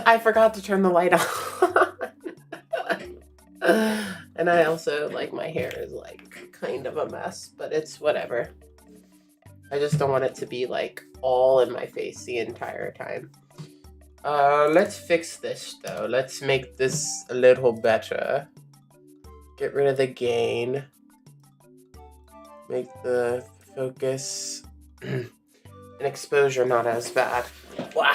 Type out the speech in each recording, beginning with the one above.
I forgot to turn the light on. And I also, like, my hair is, like, kind of a mess, but it's whatever. I just don't want it to be, like, all in my face the entire time. Let's fix this, though. Let's make this a little better. Get rid of the gain. Make the focus and exposure not as bad. Wow.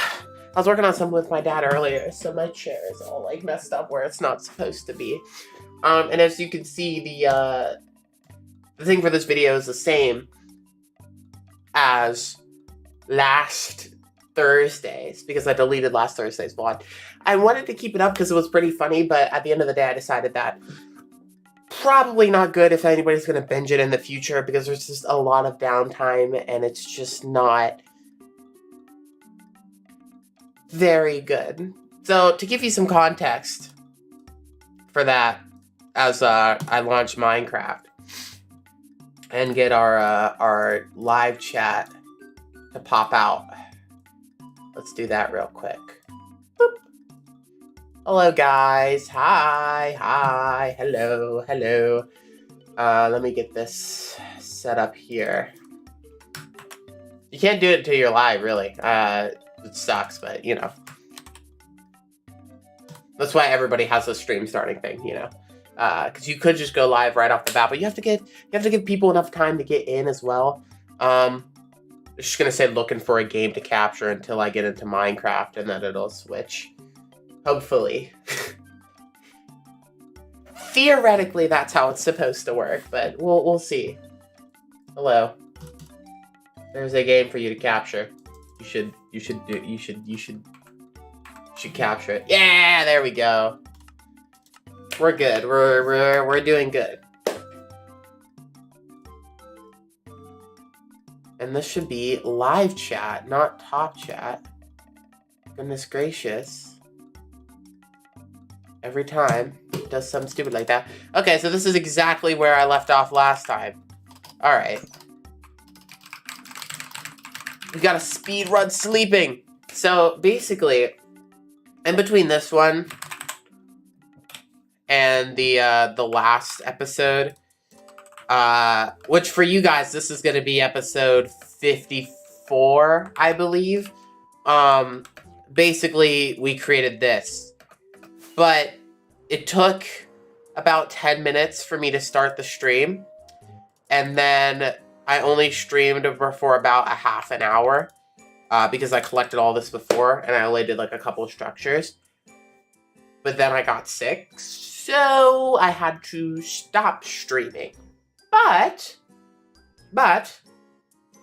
I was working on something with my dad earlier, so my chair is all, like, messed up where it's not supposed to be. And as you can see, the thing for this video is the same as last Thursday's, because I deleted last Thursday's vlog. I wanted to keep it up because it was pretty funny, but at the end of the day, I decided that probably not good if anybody's going to binge it in the future, because there's just a lot of downtime, and it's just not very good. So, to give you some context for that, as I launch Minecraft and get our live chat to pop out. Let's do that real quick. Boop. Hello, guys. Hi. Hello. Let me get this set up here. You can't do it until you're live, really. It sucks, but, you know. That's why everybody has a stream starting thing, you know. Because you could just go live right off the bat, but you have to give people enough time to get in as well. I'm just gonna say looking for a game to capture until I get into Minecraft, and then it'll switch. Hopefully. Theoretically, that's how it's supposed to work, but we'll see. Hello. There's a game for you to capture. You should capture it. Yeah, there we go. We're good. We're doing good. And this should be live chat, not top chat. Goodness gracious. Every time it does something stupid like that. Okay, so this is exactly where I left off last time. Alright. We gotta speed run sleeping. So basically, in between this one and the last episode, which for you guys, this is gonna be episode 54, I believe. Basically, we created this. But it took about 10 minutes for me to start the stream. And then I only streamed for about a half an hour. Because I collected all this before, and I only did like a couple of structures. But then I got sick, so I had to stop streaming. But,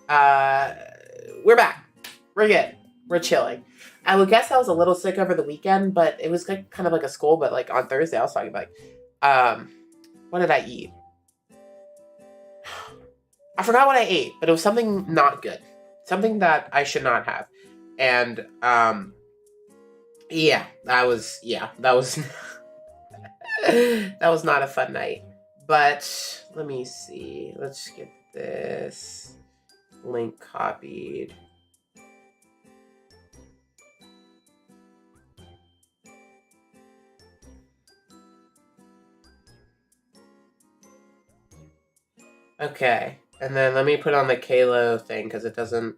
we're back. We're good. We're chilling. I would guess I was a little sick over the weekend, but it was like, kind of like a school, but like on Thursday I was talking about, what did I eat? I forgot what I ate, but it was something not good. Something that I should not have. And, yeah, that was that was not a fun night. But, let me see. Let's get this link copied. Okay, and then let me put on the Kalo thing, because it doesn't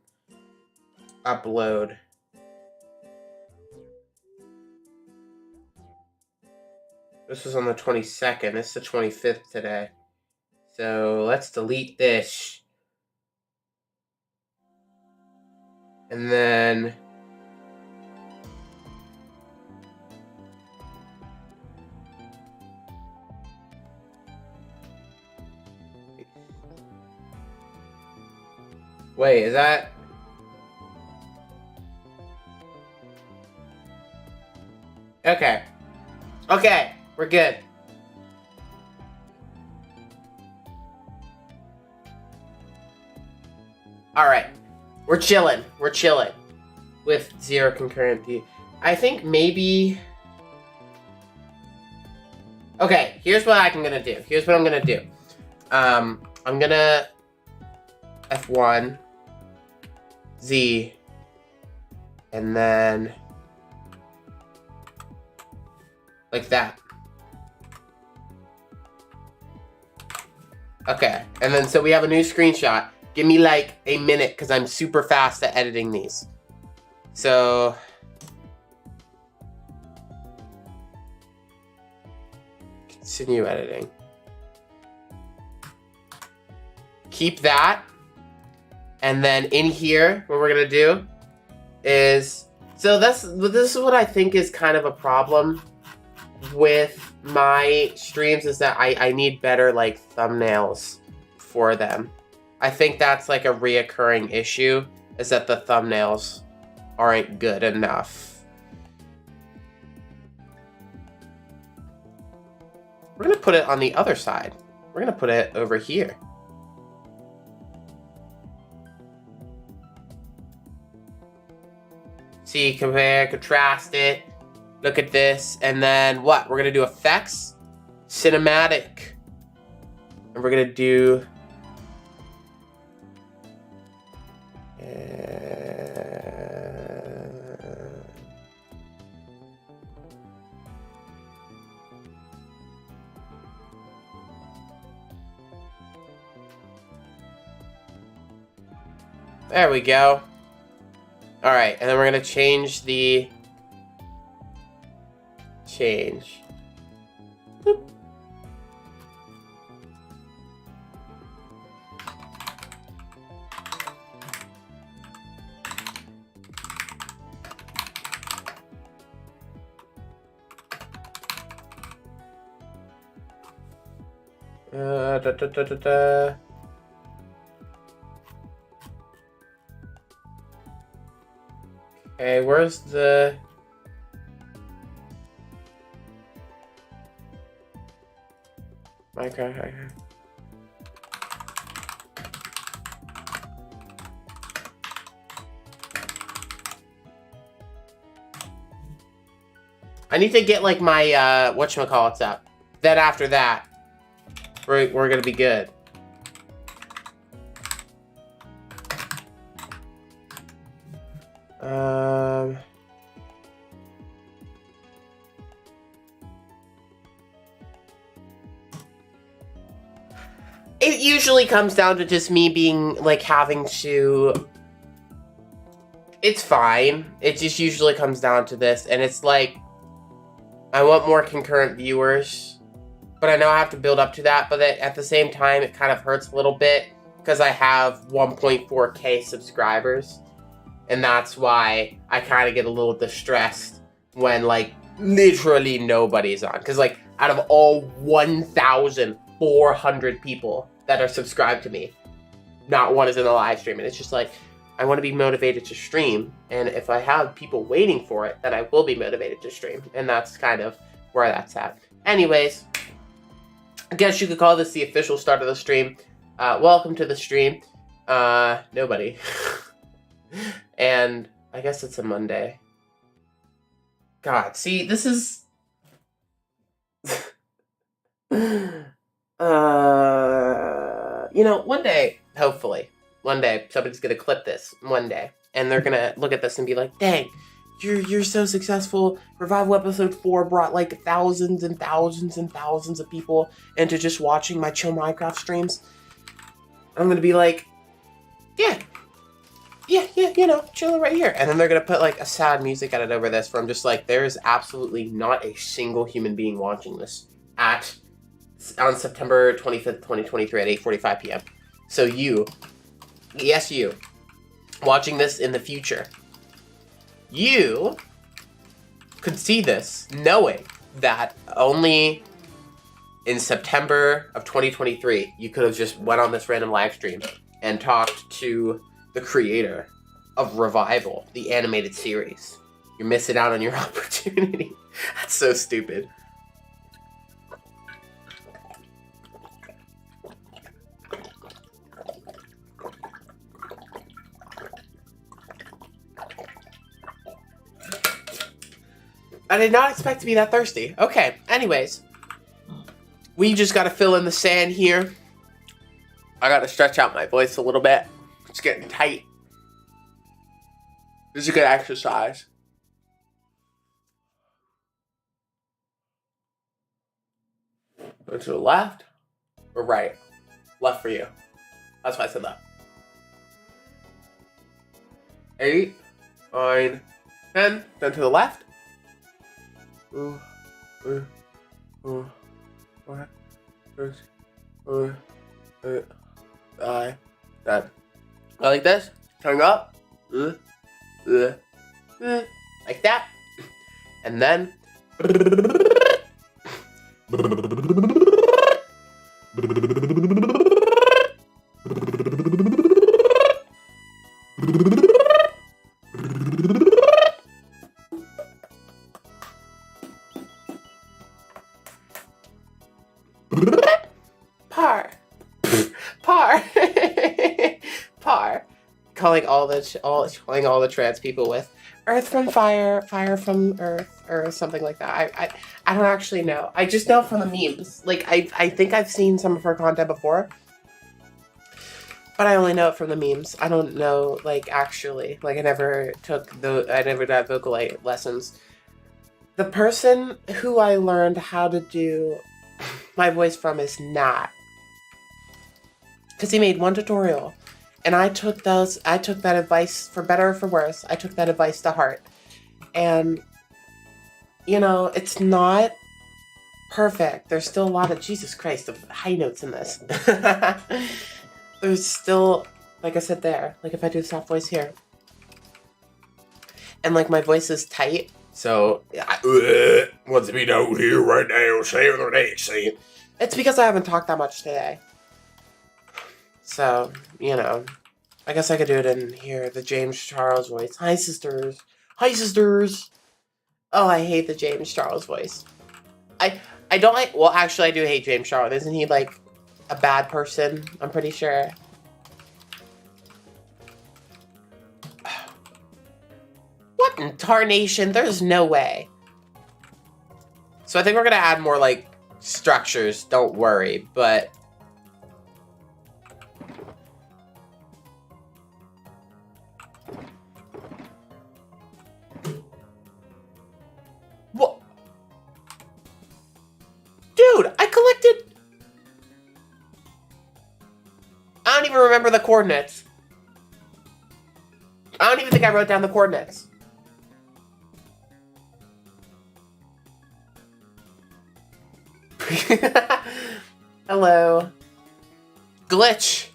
upload. This was on the 22nd. It's the 25th today. So let's delete this. And then wait, is that okay? Okay, we're good. All right, we're chilling. We're chilling with 0 concurrent view. I think maybe. Okay, here's what I'm gonna do. Here's what I'm gonna do. I'm gonna F1 Z, and then Like that. Okay, and then so we have a new screenshot. Give me like a minute because I'm super fast at editing these. So continue editing. Keep that. And then in here, what we're gonna do is, so this is what I think is kind of a problem with my streams, is that I need better like thumbnails for them. I think that's like a reoccurring issue, is that the thumbnails aren't good enough. We're gonna put it on the other side. We're gonna put it over here. See, compare, contrast it. Look at this. And then what? We're going to do effects, cinematic. And we're going to do... There we go. All right, and then we're gonna change the Boop. Da, da, da, da, da. Okay, where's the... Minecraft. I need to get like my whatchamacallits up. Then after that, we're gonna be good. It usually comes down to just me being like having to. It's fine. It just usually comes down to this, and it's like I want more concurrent viewers, but I know I have to build up to that. But at the same time, it kind of hurts a little bit because I have 1.4K subscribers, and that's why I kind of get a little distressed when like literally nobody's on. Because like out of all 1,400 people that are subscribed to me, not one is in the live stream, and it's just like I want to be motivated to stream, and if I have people waiting for it, then I will be motivated to stream, and that's kind of where that's at. Anyways, I guess you could call this the official start of the stream. Welcome to the stream. Nobody. And I guess it's a Monday. God, see, this is... you know, one day, hopefully, one day, somebody's gonna clip this, one day, and they're gonna look at this and be like, dang, you're so successful. Revival Episode 4 brought, like, thousands and thousands and thousands of people into just watching my chill Minecraft streams. I'm gonna be like, yeah, you know, chill right here. And then they're gonna put, like, a sad music edit over this where I'm just like, there is absolutely not a single human being watching this on September 25th, 2023 at 8:45 p.m. So you, yes you, watching this in the future, you could see this knowing that only in September of 2023, you could have just went on this random live stream and talked to the creator of Revival, the animated series. You're missing out on your opportunity. That's so stupid. I did not expect to be that thirsty. Okay, anyways. We just gotta fill in the sand here. I gotta stretch out my voice a little bit. It's getting tight. This is a good exercise. Go to the left or right? Left for you. That's why I said left. 8, 9, 10. Then to the left. 9, 10. Go like this. Tongue up. Like that. And then. Par. Par. Par. Calling all the trans people with earth from fire, fire from earth, or something like that. I don't actually know. I just know from the memes. Like I think I've seen some of her content before, but I only know it from the memes. I don't know like actually. Like I never got vocal lessons. The person who I learned how to do my voice from is Nat, because he made one tutorial. And I took that advice, for better or for worse, I took that advice to heart. And, you know, it's not perfect. There's still a lot of, Jesus Christ, of high notes in this. There's still, like I said there, like if I do the soft voice here. And like my voice is tight, so, what's me down here right now, say the next thing. It's because I haven't talked that much today. So, you know, I guess I could do it in here, the James Charles voice. Hi, sisters. Hi, sisters. Oh, I hate the James Charles voice. I don't like, well, actually, I do hate James Charles. Isn't he, like, a bad person? I'm pretty sure. What in tarnation? There's no way. So I think we're going to add more, like, structures. Don't worry, but... What? Dude, I collected... I don't even remember the coordinates. I don't even think I wrote down the coordinates. Hello. Glitch.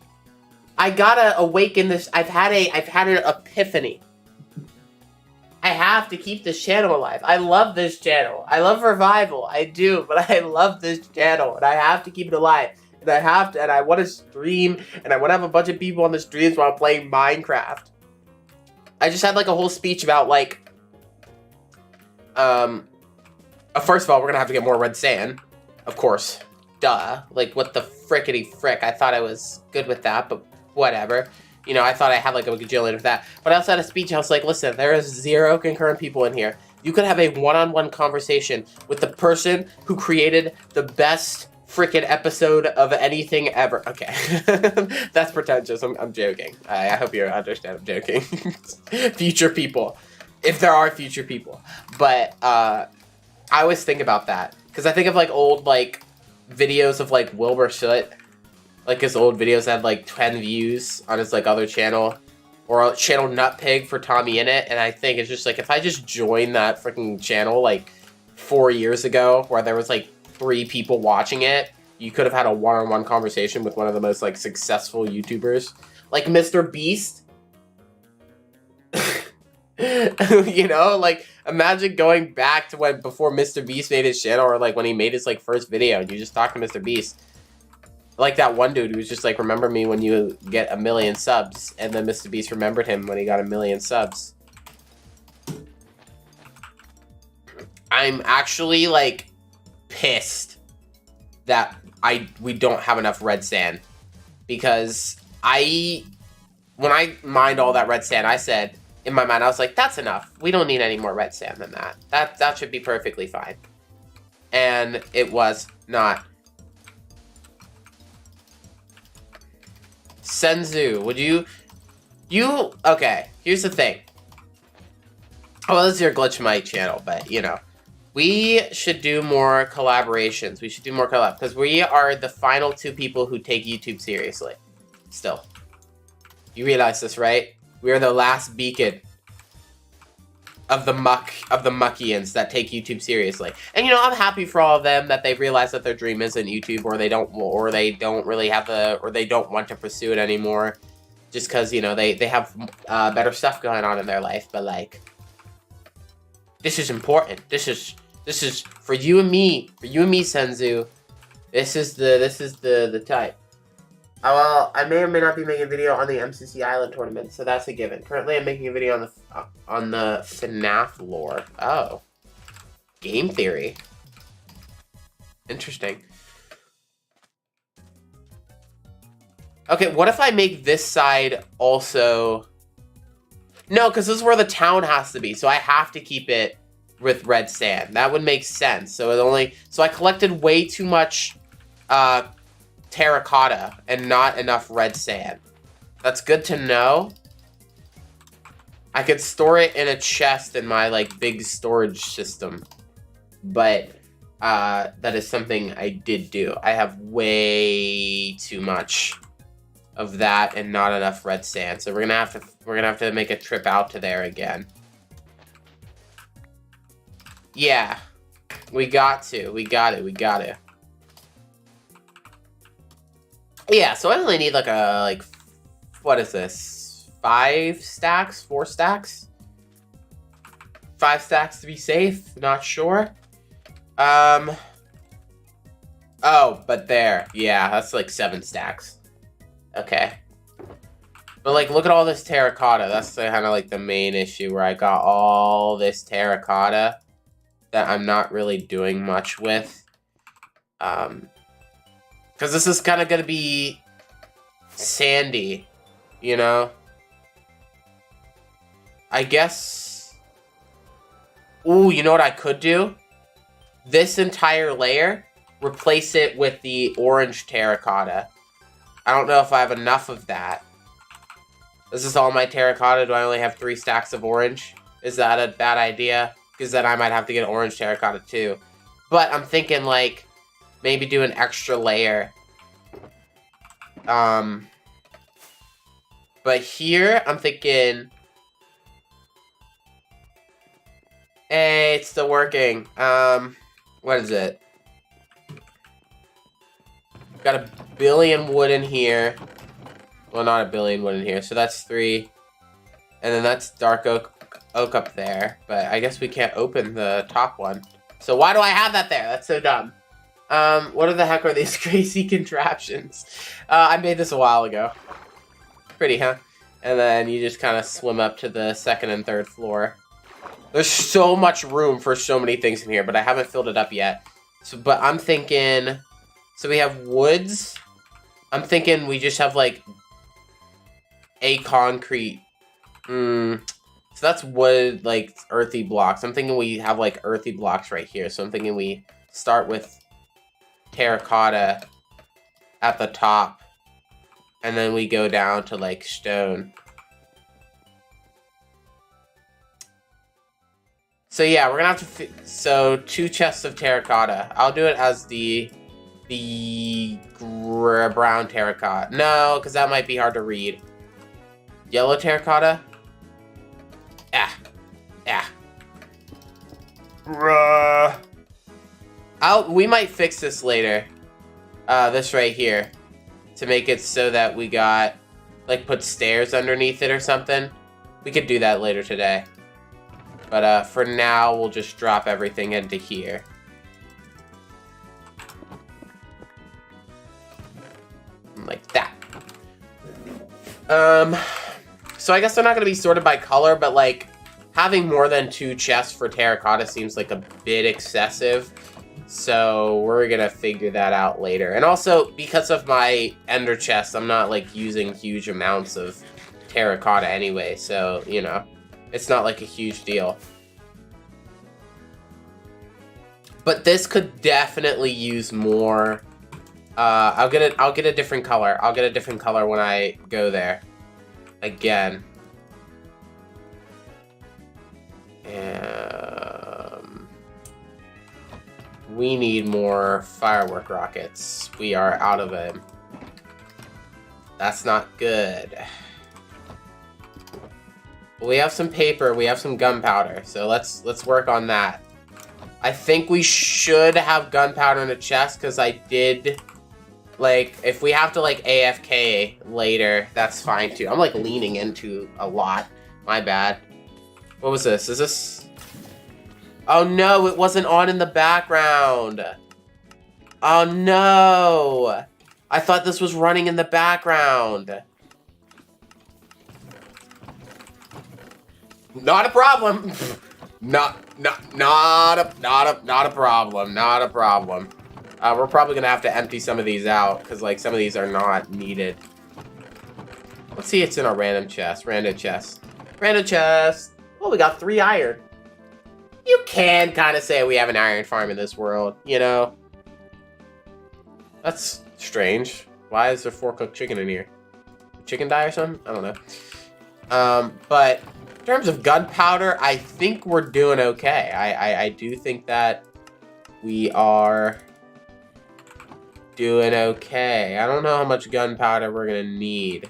I gotta awaken this. I've had an epiphany. I have to keep this channel alive. I love this channel. I love Revival. I do, but I love this channel, and I have to keep it alive. And I want to stream, and I want to have a bunch of people on the streams while I'm playing Minecraft. I just had like a whole speech about like, first of all, we're gonna have to get more red sand, of course. Duh. Like, what the frickety frick? I thought I was good with that, but whatever. You know, I thought I had like a gajillion of that. But I also had a speech. I was like, listen, there is 0 concurrent people in here. You could have a one-on-one conversation with the person who created the best freaking episode of anything ever. Okay. That's pretentious. I'm joking. I hope you understand I'm joking. Future people. If there are future people. But I always think about that. Because I think of like old like videos of like Wilbur Soot. Like his old videos had like 10 views on his like other channel. Or channel Nutpig for Tommy In It. And I think it's just like, if I just joined that freaking channel like 4 years ago, where there was like 3 people watching it, you could have had a one-on-one conversation with one of the most like successful YouTubers. Like Mr. Beast. You know, like imagine going back to when before Mr. Beast made his channel, or like when he made his like first video and you just talked to Mr. Beast. Like that one dude who was just like, remember me when you get 1 million subs, and then Mr. Beast remembered him when he got 1 million subs. I'm actually like pissed that we don't have enough red sand, because when I mined all that red sand, I said in my mind, I was like, that's enough. We don't need any more red sand than that. That should be perfectly fine. And it was not. Senzu, would you, okay, here's the thing. Well, this is your Glitch Mike channel, but, you know, We should do more collaborations. We should do more collab because we are the final 2 people who take YouTube seriously. Still. You realize this, right? We are the last beacon of the muckians that take YouTube seriously. And you know, I'm happy for all of them that they realize that their dream isn't YouTube, or they don't really have or they don't want to pursue it anymore, just because, you know, they have better stuff going on in their life. But like, this is important. This is for you and me, Senzu. This is the type. Well, I may or may not be making a video on the MCC Island tournament, so that's a given. Currently, I'm making a video on the FNAF lore. Oh, game theory. Interesting. Okay, what if I make this side also? No, because this is where the town has to be, so I have to keep it with red sand. That would make sense. So I collected way too much terracotta and not enough red sand. That's good to know. I could store it in a chest in my like big storage system, but that is something I did do. I have way too much of that and not enough red sand, so we're gonna have to make a trip out to there again. Yeah, we got to. Yeah, so I only need like what is this? 5 stacks? 4 stacks? 5 stacks to be safe? Not sure. Oh, but there. Yeah, that's like 7 stacks. Okay. But like, look at all this terracotta. That's kind of like the main issue, where I got all this terracotta that I'm not really doing much with. Because this is kind of going to be sandy, you know? I guess... Ooh, you know what I could do? This entire layer, replace it with the orange terracotta. I don't know if I have enough of that. This is all my terracotta. Do I only have 3 stacks of orange? Is that a bad idea? Because then I might have to get orange terracotta too. But I'm thinking, like, maybe do an extra layer. But here, I'm thinking... Hey, it's still working. What is it? Got a billion wood in here. Well, not a billion wood in here, so that's 3. And then that's dark oak up there. But I guess we can't open the top one. So why do I have that there? That's so dumb. What the heck are these crazy contraptions? I made this a while ago. Pretty, huh? And then you just kind of swim up to the 2nd and 3rd floor. There's so much room for so many things in here, but I haven't filled it up yet. So, but I'm thinking... So we have woods. I'm thinking we just have, like, a concrete... So that's wood, like, earthy blocks. I'm thinking we have, like, earthy blocks right here. So I'm thinking we start with terracotta at the top. And then we go down to, like, stone. So yeah, we're gonna have to... So 2 chests of terracotta. I'll do it as the brown terracotta. No, because that might be hard to read. Yellow terracotta? We might fix this later. This right here. To make it so that we got, like, put stairs underneath it or something. We could do that later today. But for now, we'll just drop everything into here. Like that. So I guess they're not going to be sorted by color, but, like, having more than 2 chests for terracotta seems like a bit excessive. So we're going to figure that out later. And also, because of my ender chest, I'm not, like, using huge amounts of terracotta anyway. So, you know, it's not, like, a huge deal. But this could definitely use more. I'll get a different color. I'll get a different color when I go there. Again. We need more firework rockets. We are out of them. That's not good. We have some paper, we have some gunpowder, so let's work on that. I think we should have gunpowder in the chest, because I did, like, if we have to, like, AFK later, that's fine, too. I'm, like, leaning into a lot. My bad. What was this? Is this... Oh, no, it wasn't on in the background. Oh, no. I thought this was running in the background. Not a problem. Not a problem. Not a problem. We're probably gonna have to empty some of these out because, like, some of these are not needed. Let's see. It's in our random chest. Random chest. Random chest. Oh, we got 3 iron. You can kind of say we have an iron farm in this world, you know. That's strange. Why is there 4 cooked chicken in here? Chicken die or something? I don't know. But in terms of gunpowder, I think we're doing okay. I do think that we are doing okay. I don't know how much gunpowder we're gonna need,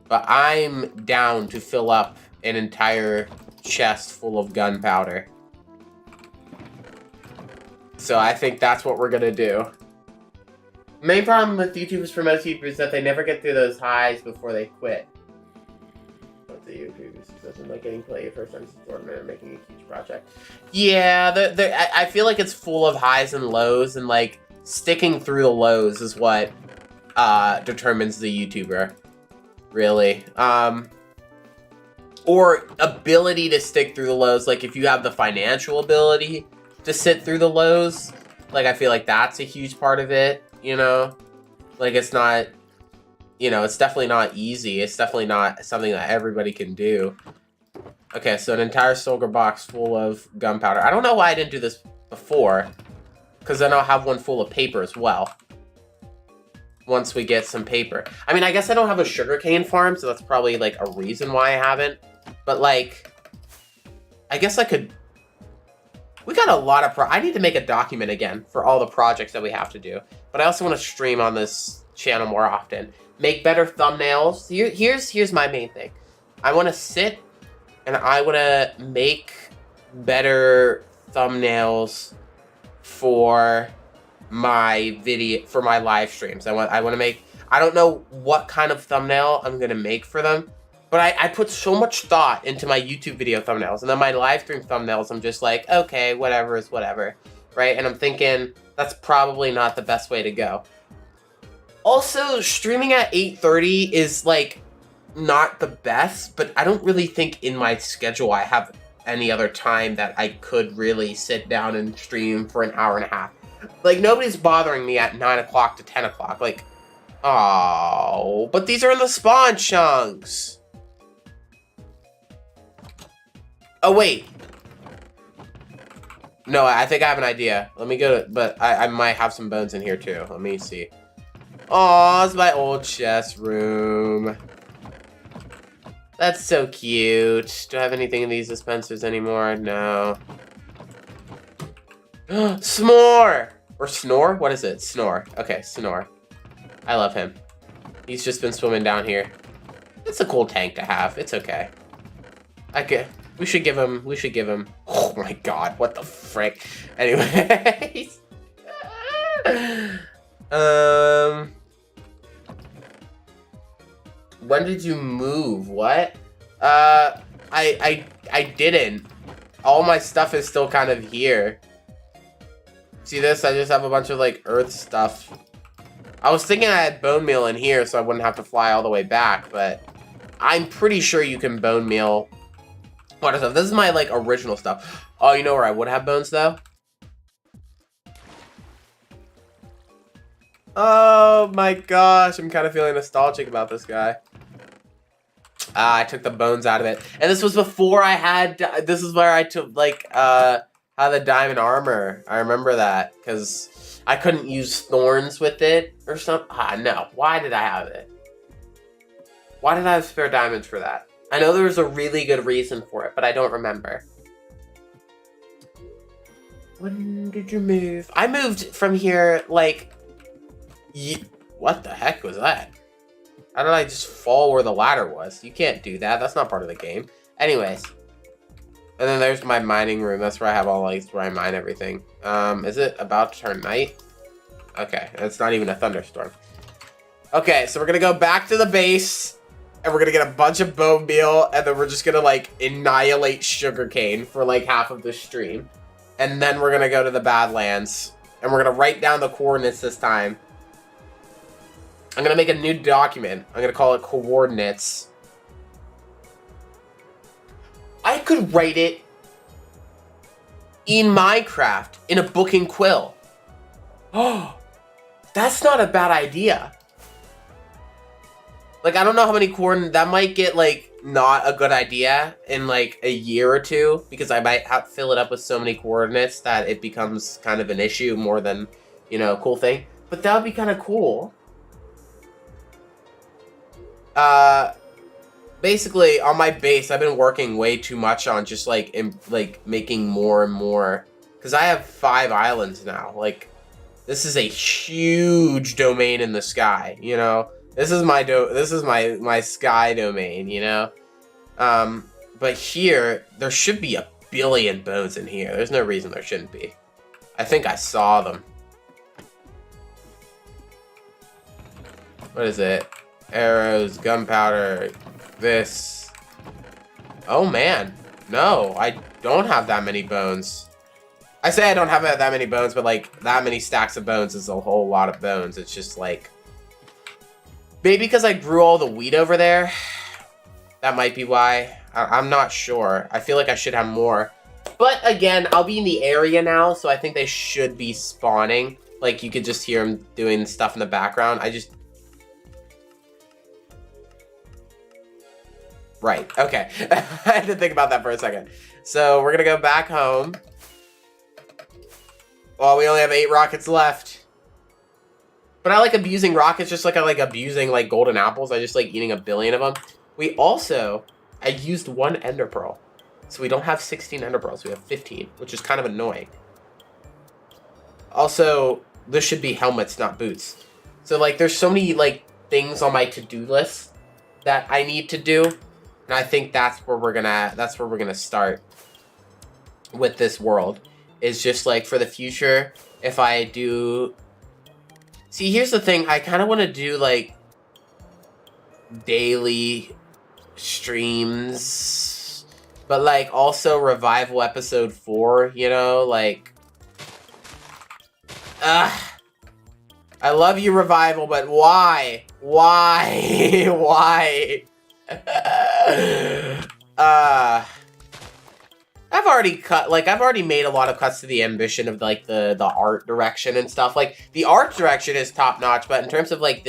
but I'm down to fill up an entire chest full of gunpowder. So I think that's what we're gonna do. Main problem with YouTubers for most YouTubers is that they never get through those highs before they quit. What's the YouTubers doesn't like getting played first time support and making a huge project. Yeah, I feel like it's full of highs and lows, and like sticking through the lows is what determines the YouTuber, really. Or ability to stick through the lows. Like if you have the financial ability to sit through the lows, like I feel like that's a huge part of it. You know, like it's not, you know, it's definitely not easy. It's definitely not something that everybody can do. Okay, so an entire silver box full of gunpowder. I don't know why I didn't do this before, because then I'll have one full of paper as well. Once we get some paper. I mean, I guess I don't have a sugarcane farm, so that's probably like a reason why I haven't. But like, I guess I could... We got a lot of I need to make a document again for all the projects that we have to do. But I also want to stream on this channel more often. Make better thumbnails. Here's my main thing. I want to sit and I want to make better thumbnails for my video, for my live streams. I want to make, I don't know what kind of thumbnail I'm going to make for them. But I put so much thought into my YouTube video thumbnails. And then my live stream thumbnails, I'm just like, okay, whatever is whatever. Right? And I'm thinking, that's probably not the best way to go. Also, streaming at 8:30 is, like, not the best. But I don't really think in my schedule I have any other time that I could really sit down and stream for an hour and a half. Like, nobody's bothering me at 9 o'clock to 10 o'clock. Like, oh, but these are in the spawn chunks. Oh, wait. No, I think I have an idea. Let me go to... But I might have some bones in here, too. Let me see. Aw, it's my old chest room. That's so cute. Do I have anything in these dispensers anymore? No. S'more! Or snore? What is it? Snore. Okay, snore. I love him. He's just been swimming down here. It's a cool tank to have. It's okay. We should give him, oh my god, what the frick. Anyways. When did you move? What? I didn't. All my stuff is still kind of here. See this? I just have a bunch of, like, earth stuff. I was thinking I had bone meal in here so I wouldn't have to fly all the way back, but I'm pretty sure you can bone meal. What is it? This is my, like, original stuff. Oh, you know where I would have bones, though? Oh, my gosh. I'm kind of feeling nostalgic about this guy. I took the bones out of it. And this was before I had... This is where I took, like, had the diamond armor. I remember that. Because I couldn't use thorns with it or something. Ah, no. Why did I have it? Why did I have spare diamonds for that? I know there was a really good reason for it, but I don't remember. When did you move? I moved from here, like... What the heck was that? How did I just fall where the ladder was? You can't do that. That's not part of the game. Anyways. And then there's my mining room. That's where I have all, like, where I mine everything. Is it about to turn night? Okay, it's not even a thunderstorm. Okay, so we're gonna go back to the base. And we're gonna get a bunch of bone meal. And then we're just gonna, like, annihilate sugarcane for, like, half of the stream. And then we're gonna go to the Badlands. And we're gonna write down the coordinates this time. I'm gonna make a new document. I'm gonna call it coordinates. I could write it in Minecraft in a book and quill. Oh, that's not a bad idea. Like, I don't know how many coordinates, that might get, like, not a good idea in, like, a year or two, because I might have to fill it up with so many coordinates that it becomes kind of an issue more than, you know, a cool thing. But that would be kind of cool. Basically, on my base, I've been working way too much on just, like, making more and more, because I have 5 islands now. Like, this is a huge domain in the sky, you know? This is my sky domain, you know? But here, there should be a billion bones in here. There's no reason there shouldn't be. I think I saw them. What is it? Arrows, gunpowder, this. Oh man, no, I don't have that many bones. I say I don't have that many bones, but like that many stacks of bones is a whole lot of bones. It's just like, maybe because I grew all the wheat over there. That might be why. I'm not sure. I feel like I should have more. But again, I'll be in the area now, so I think they should be spawning. Like you could just hear them doing stuff in the background. Right, okay. I had to think about that for a second. So we're gonna go back home. Well, we only have 8 rockets left. But I like abusing rockets just like I like abusing like golden apples. I just like eating a billion of them. I used 1 ender pearl. So we don't have 16 ender pearls, we have 15, which is kind of annoying. Also, this should be helmets, not boots. So like there's so many like things on my to-do list that I need to do. And I think that's where we're gonna start with this world. Is just like for the future, if I do... See, here's the thing, I kind of want to do like daily streams, but like also Revival episode 4, you know, like... I love you, Revival, but why? Why? Why? I've already made a lot of cuts to the ambition of like the art direction and stuff. Like the art direction is top notch, but in terms of like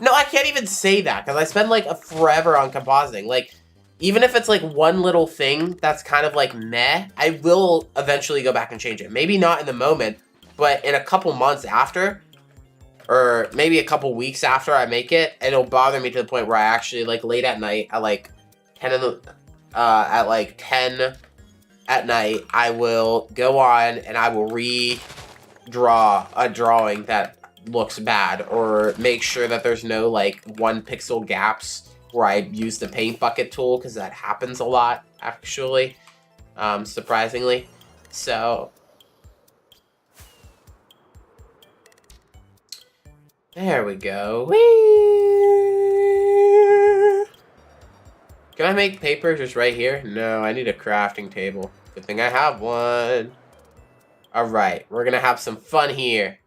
no, I can't even say that because I spend like forever on compositing. Like even if it's like one little thing that's kind of like meh, I will eventually go back and change it. Maybe not in the moment, but in a couple months after, or maybe a couple weeks after I make it, it'll bother me to the point where I actually, like, late at night, at, like, 10 at night, I will go on and I will redraw a drawing that looks bad, or make sure that there's no, like, 1 pixel gaps where I use the paint bucket tool, because that happens a lot, actually, surprisingly. So... there we go. Whee! Can I make paper just right here? No, I need a crafting table. Good thing I have one. Alright, we're gonna have some fun here.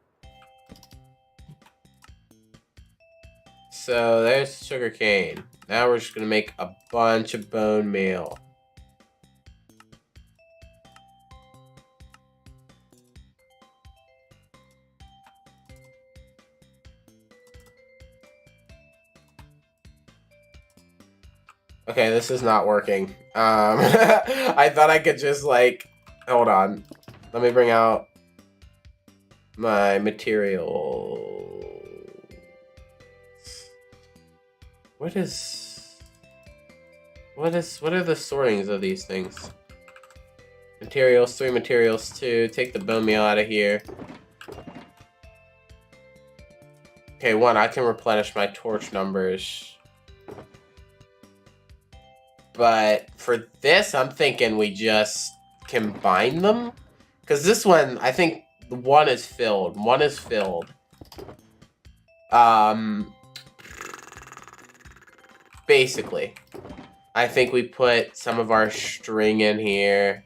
So there's sugarcane. Now we're just gonna make a bunch of bone meal. Okay, this is not working. I thought I could just like, hold on. Let me bring out my material. What are the sortings of these things? materials 3, materials 2. Take the bone meal out of here. Okay, 1, I can replenish my torch numbers. But for this, I'm thinking we just combine them. Because this one, I think 1 is filled. 1 is filled. Basically. I think we put some of our string in here.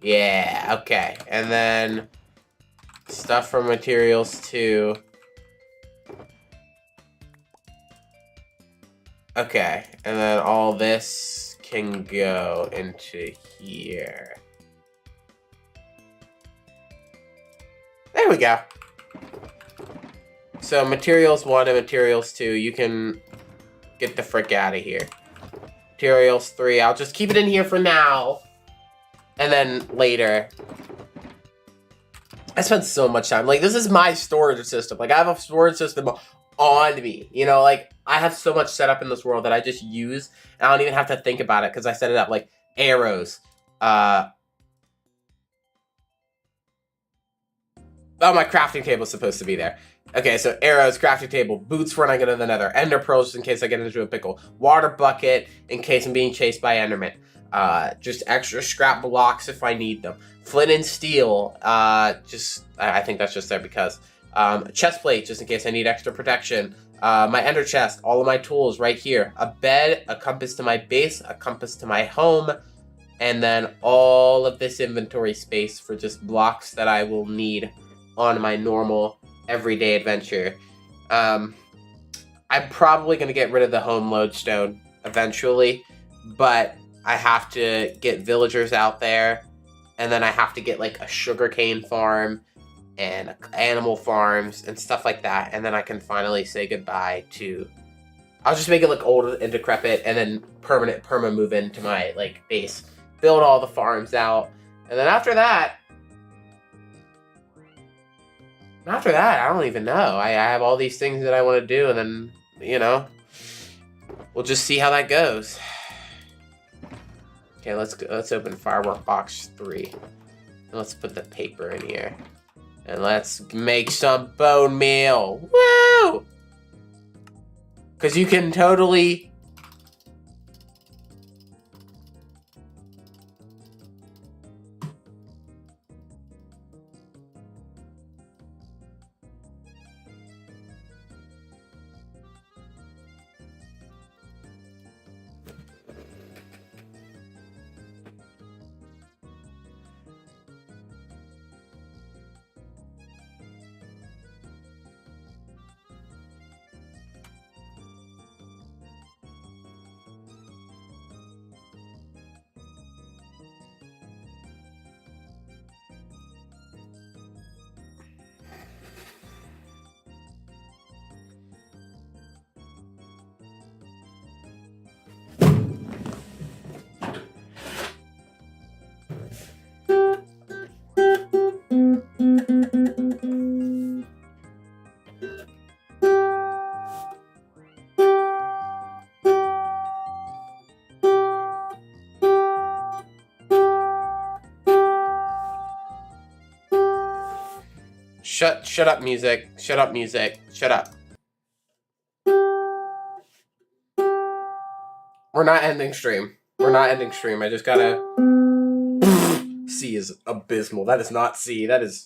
Yeah, okay. And then stuff from materials 2. Okay, and then all this can go into here. There we go. So materials 1 and materials 2, you can get the frick out of here. Materials 3, I'll just keep it in here for now. And then later. I spent so much time. Like, this is my storage system. Like, I have a storage system on me. You know, like, I have so much set up in this world that I just use. And I don't even have to think about it because I set it up. Like, arrows. Oh, my crafting table is supposed to be there. Okay, so arrows, crafting table, boots for when I go to the nether, ender pearls just in case I get into a pickle, water bucket in case I'm being chased by endermen, just extra scrap blocks if I need them, flint and steel, I think that's just there because, chest plate just in case I need extra protection, my ender chest, all of my tools right here, a bed, a compass to my base, a compass to my home, and then all of this inventory space for just blocks that I will need on my normal everyday adventure. I'm probably going to get rid of the home lodestone eventually, but I have to get villagers out there, and then I have to get like a sugarcane farm and animal farms and stuff like that, and then I can finally say goodbye to... I'll just make it look old and decrepit, and then perma move into my like base, build all the farms out, and then after that, I don't even know. I have all these things that I want to do, and then, you know, we'll just see how that goes. Okay, let's open firework box 3. And let's put the paper in here. And let's make some bone meal. Woo! Because you can totally... Shut up, music. Shut up, music. Shut up. We're not ending stream. We're not ending stream. I just gotta... C is abysmal. That is not C. That is...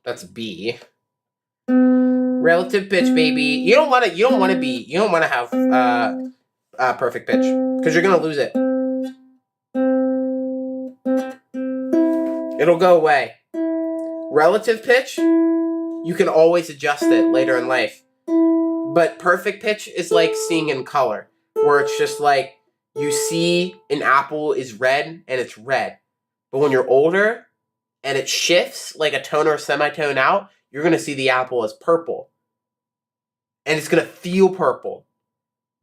That's B. Relative pitch, baby. You don't want to have perfect pitch, because you're gonna lose it. It'll go away. Relative pitch, you can always adjust it later in life. But perfect pitch is like seeing in color, where it's just like you see an apple is red and it's red. But when you're older and it shifts like a tone or a semitone out, you're going to see the apple as purple. And it's going to feel purple.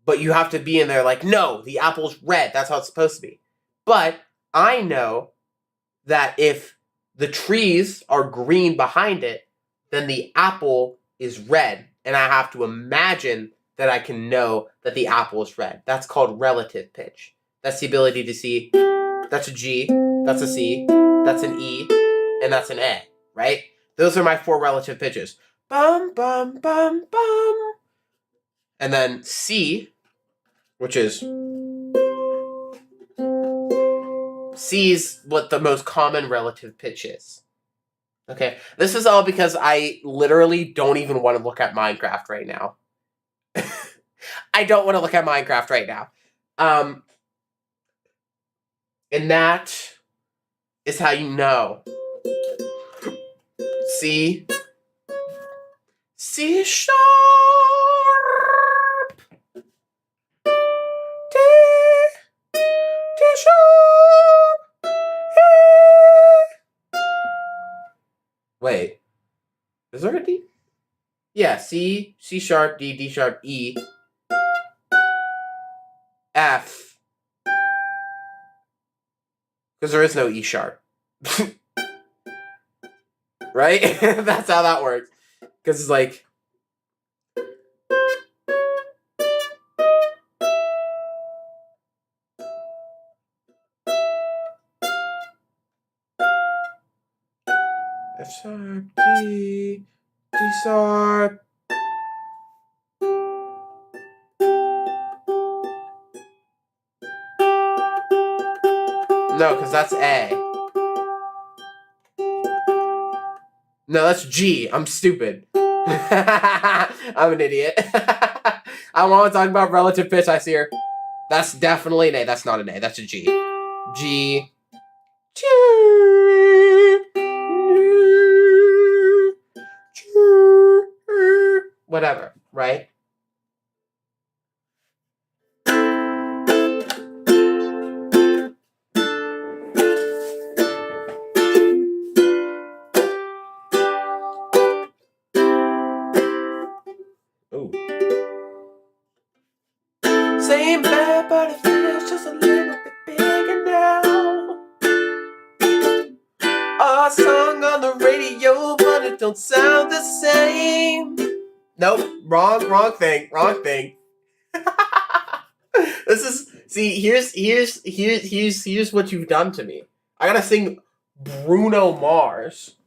But you have to be in there like, no, the apple's red. That's how it's supposed to be. But I know that if the trees are green behind it, then the apple is red. And I have to imagine that I can know that the apple is red. That's called relative pitch. That's the ability to see that's a G, that's a C, that's an E, and that's an A, right? Those are my 4 relative pitches. Bum, bum, bum, bum. And then C, which is... C's what the most common relative pitch is. Okay, this is all because I literally don't even want to look at Minecraft right now. I don't want to look at Minecraft right now. And that is how you know. C. C sharp. D. D sharp. E. Wait. Is there a D? Yeah, C, C sharp, D, D sharp, E, F. Because there is no E sharp. Right? That's how that works. Because it's like... F sharp, D, D sharp. No, because that's A. No, that's G. I'm stupid. I'm an idiot. I want to talk about relative pitch. I see her. That's definitely an A. That's not an A. That's a G. G. G. Whatever, right? Ooh. Same bad, but it feels just a little bit bigger now. Our song on the radio, but it don't sound the same. Nope, wrong thing. This is, see, here's what you've done to me. I gotta sing Bruno Mars.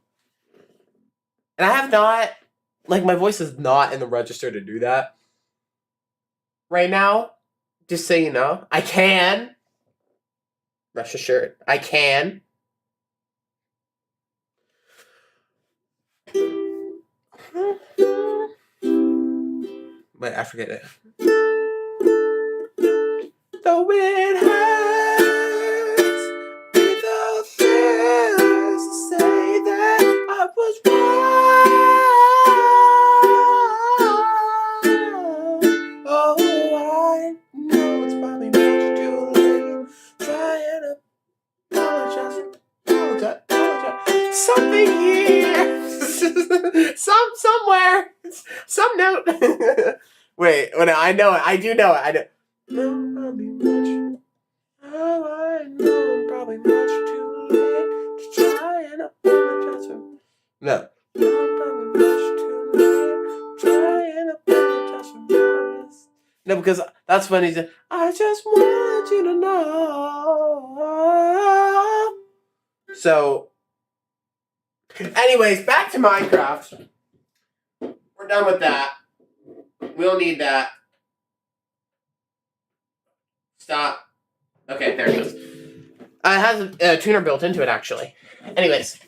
And I have not, like, my voice is not in the register to do that right now. Just so you know, I can. Rest assured, I can. Wait, I forget it. Though it hurts me the fears to say that I was wrong. Oh, I know it's probably much too late. Trying to apologize. Something here. Somewhere. Some note. Wait, I know it. I do know it. I know. No, probably much. Oh, I know I'm probably much too late to try and apologize for. No. Probably much too late to try and apologize for my mistake. No, because that's when he said, I just want you to know. So, anyways, back to Minecraft. We're done with that. We don't need that. Stop. Okay, there it goes. It has a tuner built into it, actually. Anyways.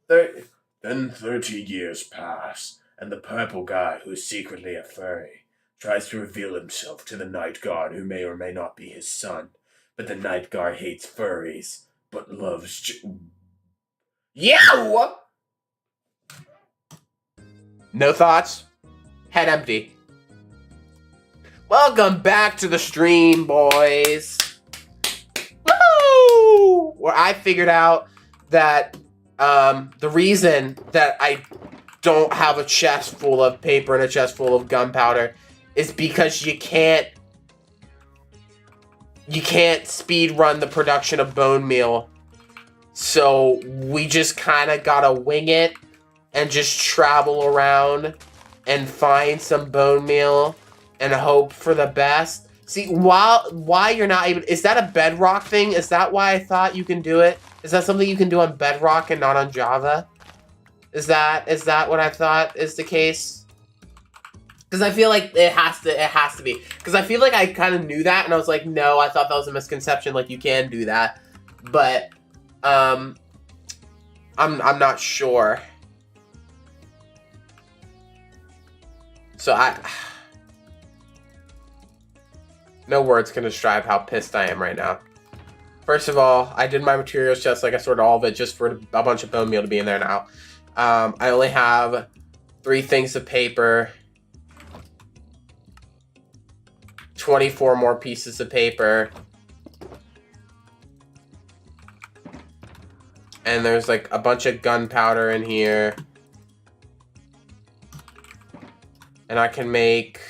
Then 30 years pass, and the purple guy, who's secretly a furry, tries to reveal himself to the night guard, who may or may not be his son. But the night guard hates furries, but loves Yow! No thoughts? Head empty. Welcome back to the stream, boys. Woo! Where I figured out that the reason that I don't have a chest full of paper and a chest full of gunpowder is because you can't speed run the production of bone meal. So we just kind of gotta wing it and just travel around and find some bone meal and hope for the best. See, why you're not able... Is that a Bedrock thing? Is that why I thought you can do it? Is that something you can do on Bedrock and not on Java? Is that what I thought is the case? Because I feel like it has to be. Because I feel like I kind of knew that, and I was like, no, I thought that was a misconception. Like, you can do that. But, I'm not sure. So no words can describe how pissed I am right now. First of all, I did my materials chest, like I sorted all of it just for a bunch of bone meal to be in there now. I only have 3 things of paper, 24 more pieces of paper, and there's like a bunch of gunpowder in here, and I can make...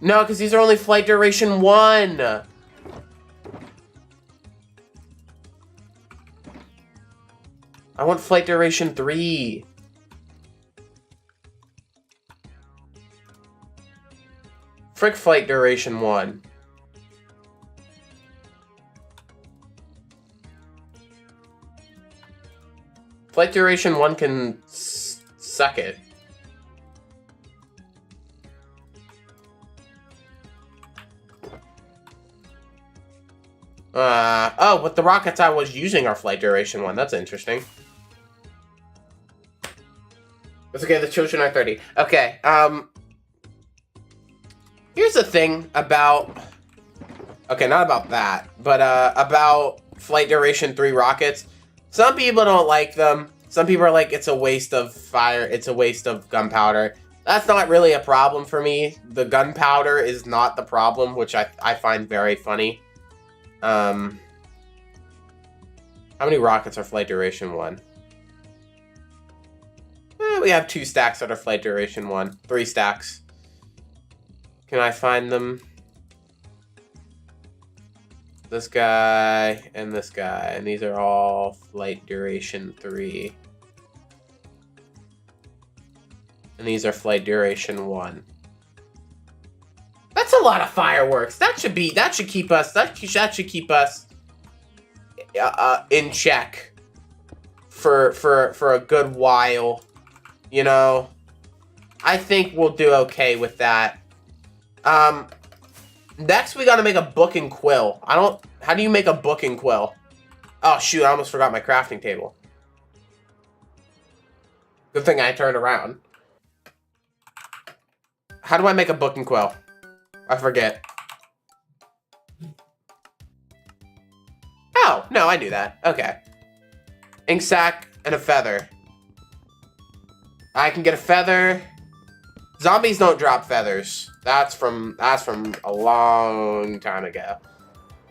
No, because these are only flight duration 1. I want flight duration 3. Frick flight duration 1. Flight duration 1 can suck it. Oh, but the rockets I was using are flight duration 1. That's interesting. It's okay, the children are 30. Okay, here's the thing about... Okay, not about that, but, about flight duration 3 rockets. Some people don't like them. Some people are like, it's a waste of fire, it's a waste of gunpowder. That's not really a problem for me. The gunpowder is not the problem, which I find very funny. How many rockets are flight duration 1? We have 2 stacks that are flight duration 1. 3 stacks. Can I find them? This guy and this guy. And these are all flight duration 3. And these are flight duration 1. That's a lot of fireworks. That should keep us in check for a good while. You know, I think we'll do okay with that. Next we gotta make a book and quill. How do you make a book and quill? Oh shoot, I almost forgot my crafting table. Good thing I turned around. How do I make a book and quill? I forget. Oh, no, I knew that. Okay. Ink sac and a feather. I can get a feather. Zombies don't drop feathers. That's from a long time ago.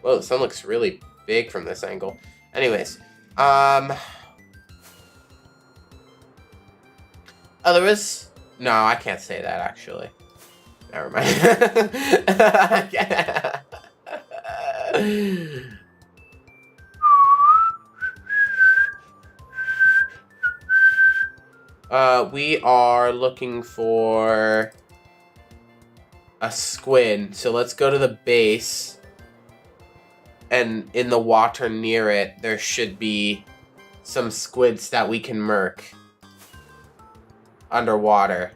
Whoa, the sun looks really big from this angle. Anyways, oh, there is... No, I can't say that, actually. Never mind. We are looking for a squid. So let's go to the base. And in the water near it, there should be some squids that we can murk underwater.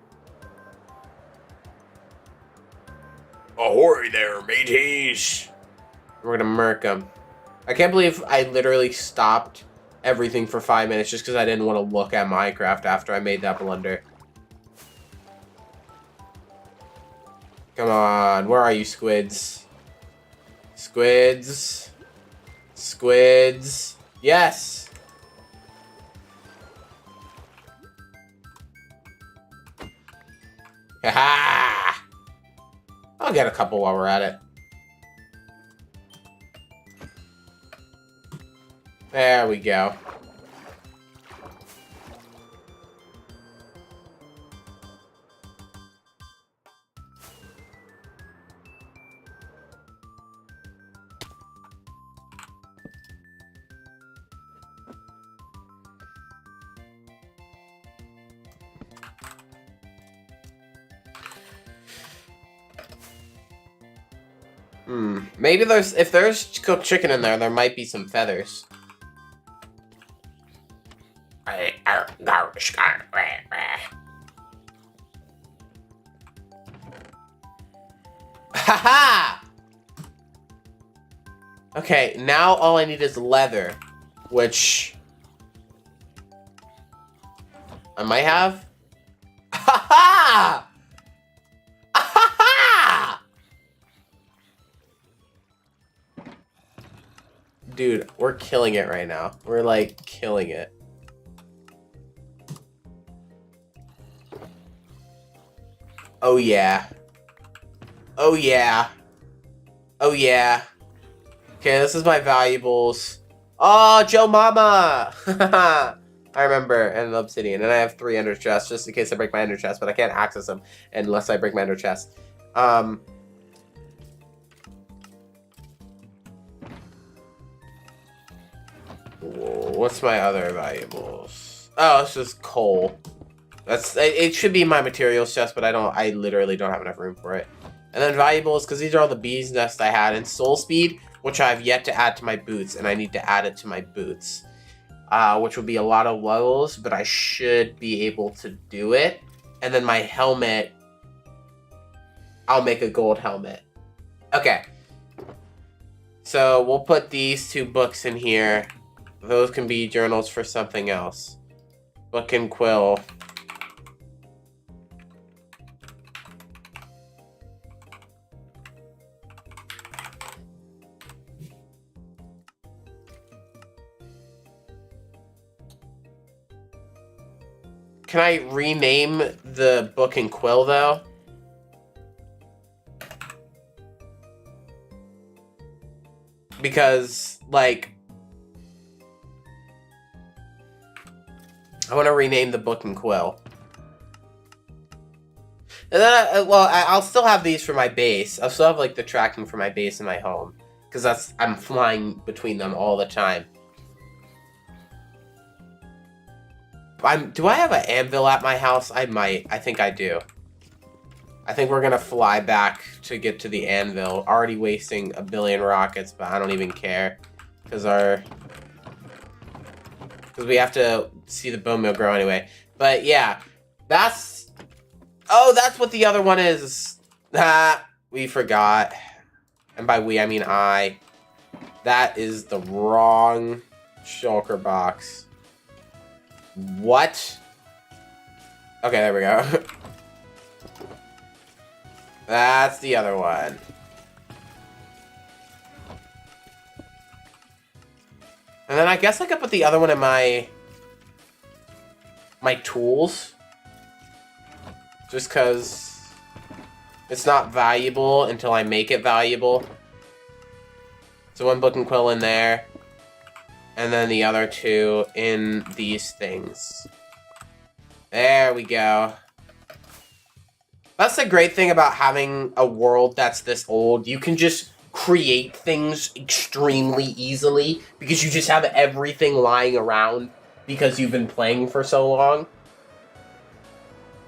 Ahoy there, mateys! We're gonna murk them. I can't believe I literally stopped everything for 5 minutes just because I didn't want to look at Minecraft after I made that blunder. Come on, where are you, squids? Squids. Squids. Yes! Ha-ha! I'll get a couple while we're at it. There we go. Maybe if there's cooked chicken in there, there might be some feathers. Haha! Okay, now all I need is leather, which I might have. Ha ha! Dude, we're killing it right now. We're like killing it. Oh yeah. Oh yeah. Oh yeah. Okay, this is my valuables. Oh, Joe Mama! I remember, and an obsidian. And I have 3 ender chests, just in case I break my ender chest, but I can't access them unless I break my ender chest. What's my other valuables? Oh, it's just coal. It should be my materials chest, but I literally don't have enough room for it. And then valuables, because these are all the bees nests I had, and soul speed, which I have yet to add to my boots, and I need to add it to my boots. Which will be a lot of levels, but I should be able to do it. And then my helmet, I'll make a gold helmet. Okay. So we'll put these 2 books in here. Those can be journals for something else. Book and quill. Can I rename the book and quill, though? Because, like, I want to rename the book and quill. And then, I'll still have these for my base. I'll still have, like, the tracking for my base and my home. Because I'm flying between them all the time. Do I have an anvil at my house? I might. I think I do. I think we're gonna fly back to get to the anvil. Already wasting 1 billion rockets, but I don't even care. Because we have to see the bone meal grow anyway. But yeah, that's what the other one is. We forgot. And by we, I mean I. That is the wrong shulker box. What? Okay, there we go. That's the other one. And then I guess I could put the other one in my tools. Just because it's not valuable until I make it valuable. So 1 book and quill in there. And then the other 2 in these things. There we go. That's the great thing about having a world that's this old. You can just create things extremely easily because you just have everything lying around because you've been playing for so long.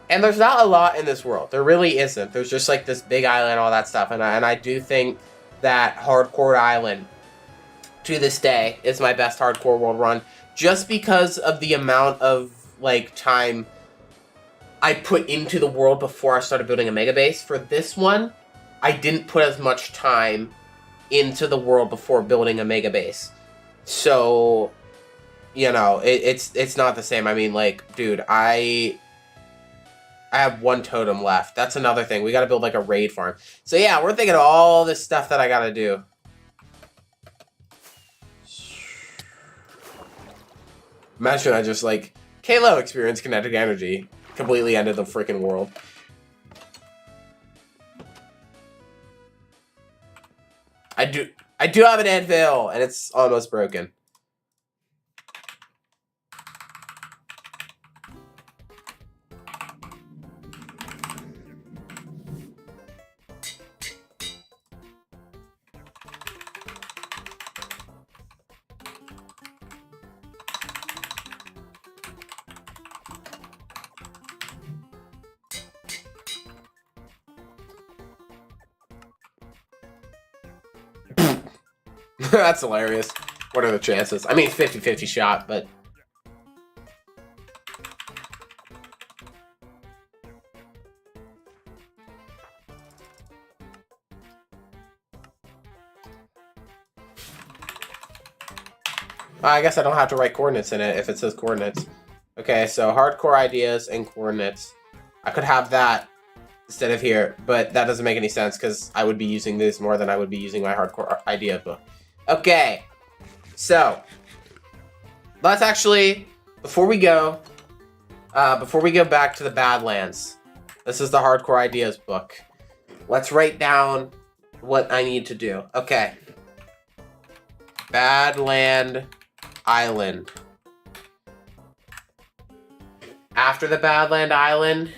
And there's not a lot in this world. There really isn't. There's just like this big island, all that stuff. And I do think that Hardcore Island, to this day, is my best hardcore world run, just because of the amount of like time I put into the world before I started building a mega base. For this one, I didn't put as much time into the world before building a mega base. So, you know, it's not the same. I mean, like, dude, I have 1 totem left. That's another thing. We gotta build like a raid farm. So yeah, we're thinking of all this stuff that I gotta do. Imagine I just, like, Kalo experience kinetic energy. Completely ended the freaking world. I do have an anvil, and it's almost broken. That's hilarious. What are the chances? I mean, 50-50 shot, but... I guess I don't have to write coordinates in it if it says coordinates. Okay, so hardcore ideas and coordinates. I could have that instead of here, but that doesn't make any sense because I would be using this more than I would be using my hardcore idea book. Okay, so let's actually, before we go back to the Badlands, this is the hardcore ideas book. Let's write down what I need to do. Okay, Badland Island. After the Badland Island,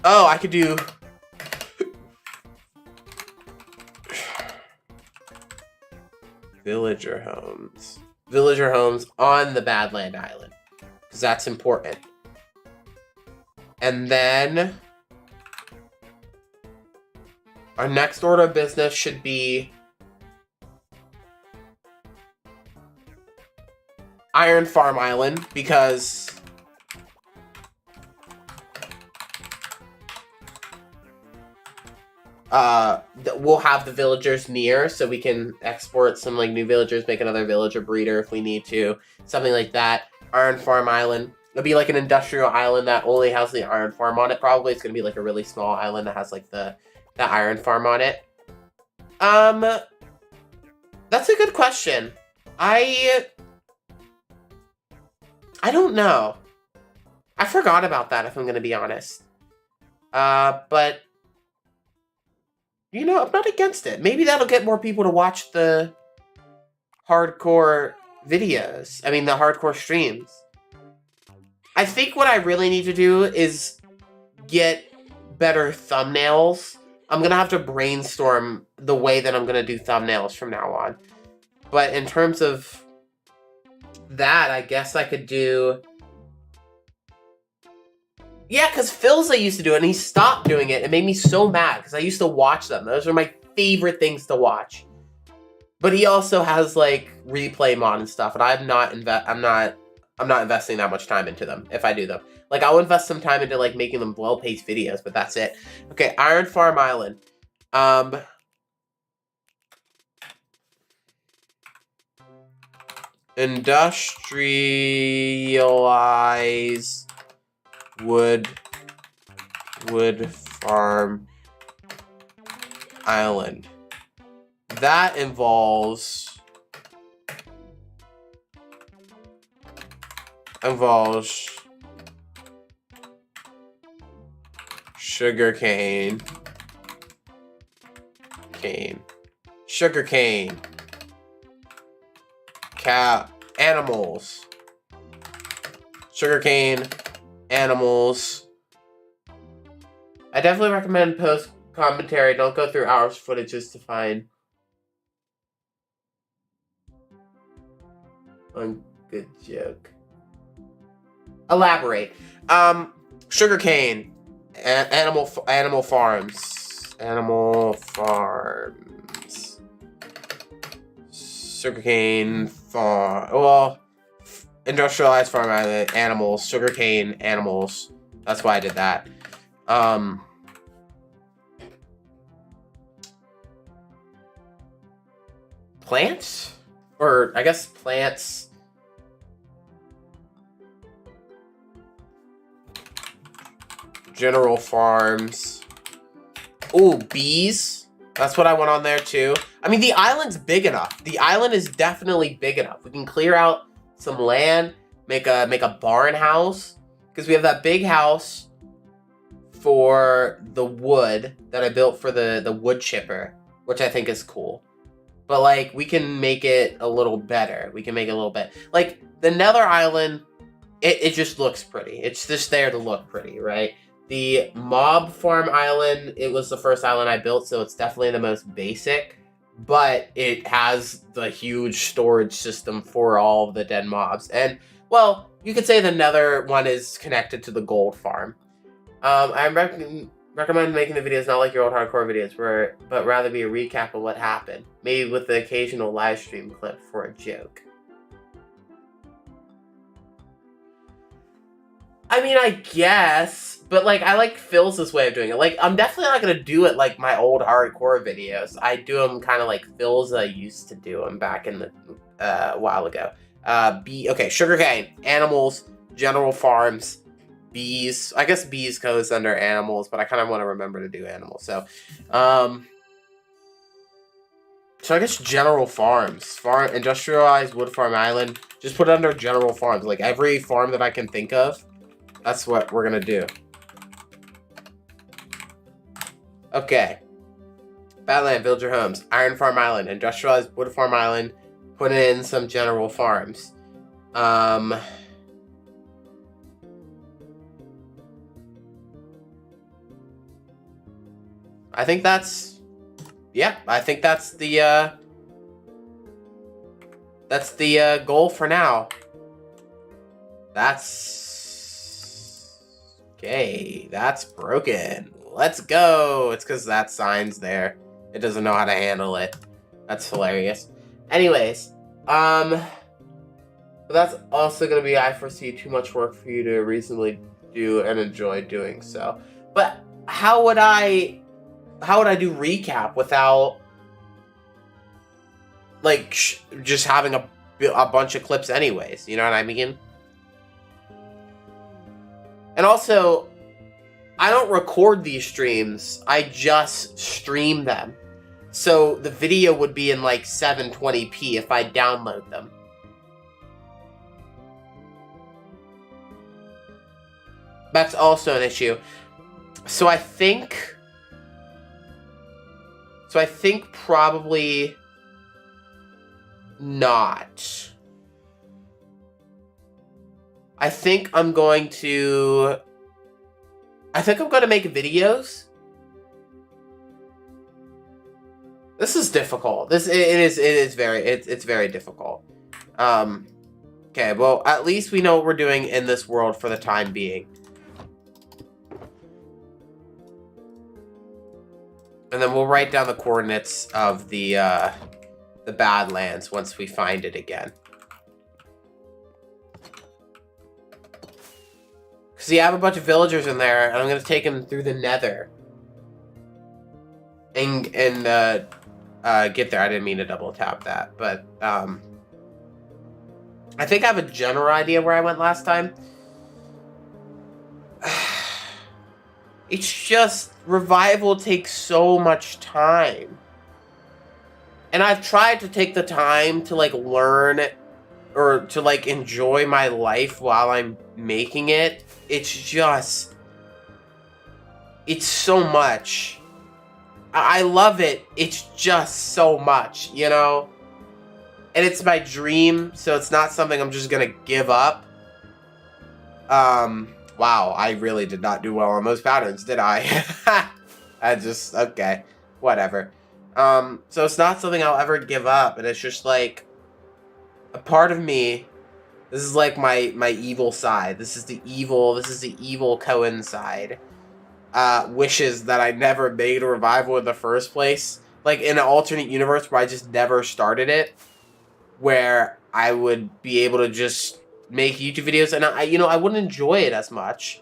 oh, I could do villager homes. Villager homes on the Badland Island, because that's important. And then our next order of business should be Iron Farm Island, because we'll have the villagers near, so we can export some like new villagers, make another villager breeder if we need to, something like that. Iron Farm Island. It'll be like an industrial island that only has the iron farm on it. Probably it's gonna be like a really small island that has like the iron farm on it. That's a good question. I don't know. I forgot about that, if I'm gonna be honest. But you know, I'm not against it. Maybe that'll get more people to watch the hardcore videos. I mean, the hardcore streams. I think what I really need to do is get better thumbnails. I'm gonna have to brainstorm the way that I'm gonna do thumbnails from now on. But in terms of that, I guess I could do... Yeah, because Philza used to do it, and he stopped doing it. It made me so mad, because I used to watch them. Those are my favorite things to watch. But he also has, like, replay mod and stuff, and I'm not investing that much time into them, if I do them. Like, I'll invest some time into, like, making them well-paced videos, but that's it. Okay, Iron Farm Island. Industrialize wood farm island. That involves sugarcane, cow, animals, sugarcane, animals. I definitely recommend post commentary. Don't go through hours of footages to find one good joke. Elaborate. Sugarcane, animal farms, sugarcane farm. Well, industrialized farm island, animals, sugarcane, animals. That's why I did that. Plants? Or, I guess plants. General farms. Ooh, bees. That's what I want on there too. I mean, the island's big enough. The island is definitely big enough. We can clear out some land, make a barn house, because we have that big house for the wood that I built for the wood chipper, which I think is cool. But like, we can make it a little better. We can make it a little bit like the Nether Island. It just looks pretty. It's just there to look pretty, right? The Mob Farm Island, it was the first island I built, so it's definitely the most basic, but it has the huge storage system for all of the dead mobs. And, well, you could say the Nether one is connected to the Gold Farm. I reckon Recommend making the videos not like your old hardcore videos, but rather be a recap of what happened. Maybe with the occasional live stream clip for a joke. I mean, I guess, but like, I like Phil's way of doing it. Like, I'm definitely not gonna do it like my old hardcore videos. I do them kind of like Phil's used to do them back in the a while ago. Okay, sugarcane, animals, general farms, bees. I guess bees goes under animals, but I kind of want to remember to do animals. So I guess general farms, industrialized wood farm island. Just put it under general farms, like every farm that I can think of. That's what we're gonna do. Okay. Badland, villager homes, iron farm island, industrialized wood farm island. Put in some general farms. I think that's, yeah, I think that's the goal for now. That's, okay, that's broken. Let's go. It's because that sign's there. It doesn't know how to handle it. That's hilarious. Anyways, but that's also going to be, I foresee, too much work for you to reasonably do and enjoy doing so. But how would I do recap without, like, just having a bunch of clips anyways? You know what I mean? And also, I don't record these streams. I just stream them. So the video would be in like 720p if I download them. That's also an issue. So I think probably not. I think I'm going to make videos. This is difficult. It is very difficult. Okay, well, at least we know what we're doing in this world for the time being. And then we'll write down the coordinates of the Badlands once we find it again. See, I have a bunch of villagers in there, and I'm gonna take them through the Nether. And get there. I didn't mean to double tap that, but I think I have a general idea where I went last time. It's just, revival takes so much time. And I've tried to take the time to, like, learn or to, like, enjoy my life while I'm making it. It's just, it's so much. I love it. It's just so much, you know? And it's my dream, so it's not something I'm just gonna give up. Wow, I really did not do well on those patterns, did I? Okay, whatever. So it's not something I'll ever give up, and it's just like, a part of me, this is like my evil side. This is the evil Cohen side. Wishes that I never made a revival in the first place. Like, in an alternate universe where I just never started it, where I would be able to just make YouTube videos, and I wouldn't enjoy it as much,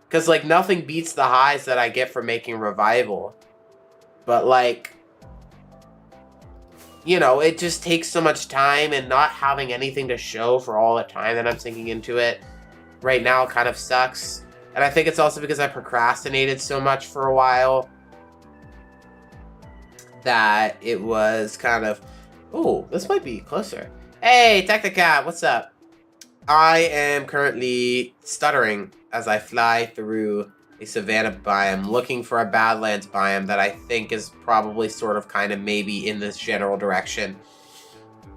because, like, nothing beats the highs that I get from making revival. But, like, you know, it just takes so much time, and not having anything to show for all the time that I'm sinking into it right now kind of sucks. And I think it's also because I procrastinated so much for a while that it was kind of, oh, this might be closer. Hey, Technicat, what's up? I am currently stuttering as I fly through a savanna biome looking for a Badlands biome that I think is probably sort of kind of maybe in this general direction.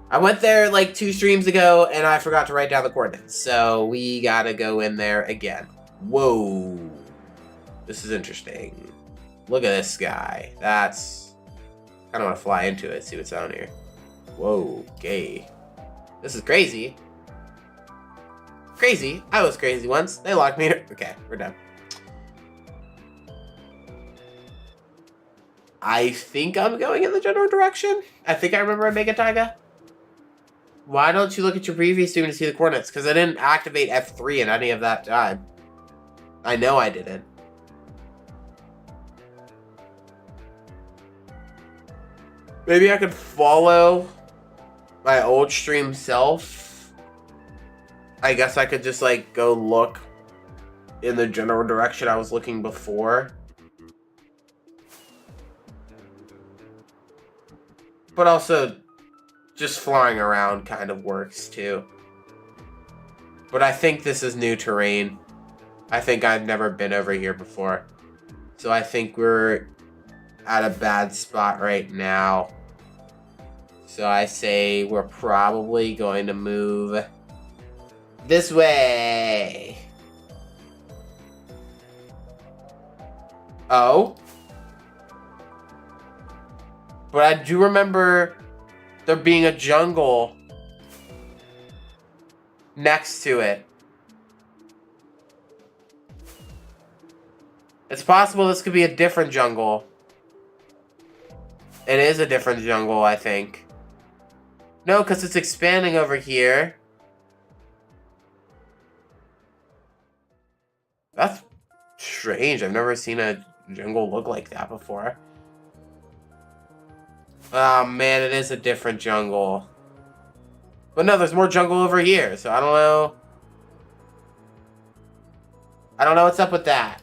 I went there like 2 streams ago and I forgot to write down the coordinates, so we gotta go in there again. Whoa. This is interesting. Look at this guy. That's... I kind of want to fly into it, see what's down here. Whoa, okay. This is crazy. Crazy. I was crazy once. They locked me in. Okay, we're done. I think I'm going in the general direction. I think I remember a Mega Taiga. Why don't you look at your previous stream to see the coordinates? Because I didn't activate F3 in any of that time. I know I didn't. Maybe I could follow my old stream self. I guess I could just like go look in the general direction I was looking before. But also, just flying around kind of works too. But I think this is new terrain. I think I've never been over here before. So I think we're at a bad spot right now. So I say we're probably going to move this way. Oh. But I do remember there being a jungle next to it. It's possible this could be a different jungle. It is a different jungle, I think. No, because it's expanding over here. That's strange. I've never seen a jungle look like that before. Oh, man, it is a different jungle. But no, there's more jungle over here, so I don't know. I don't know what's up with that.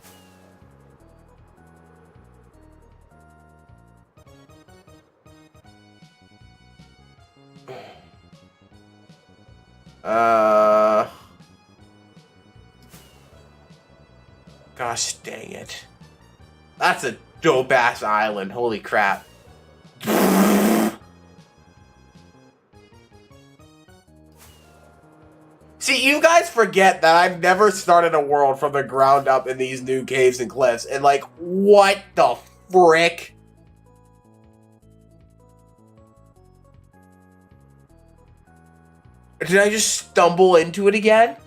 Gosh dang it. That's a dope-ass island. Holy crap. See, you guys forget that I've never started a world from the ground up in these new caves and cliffs. And like, what the frick? Did I just stumble into it again?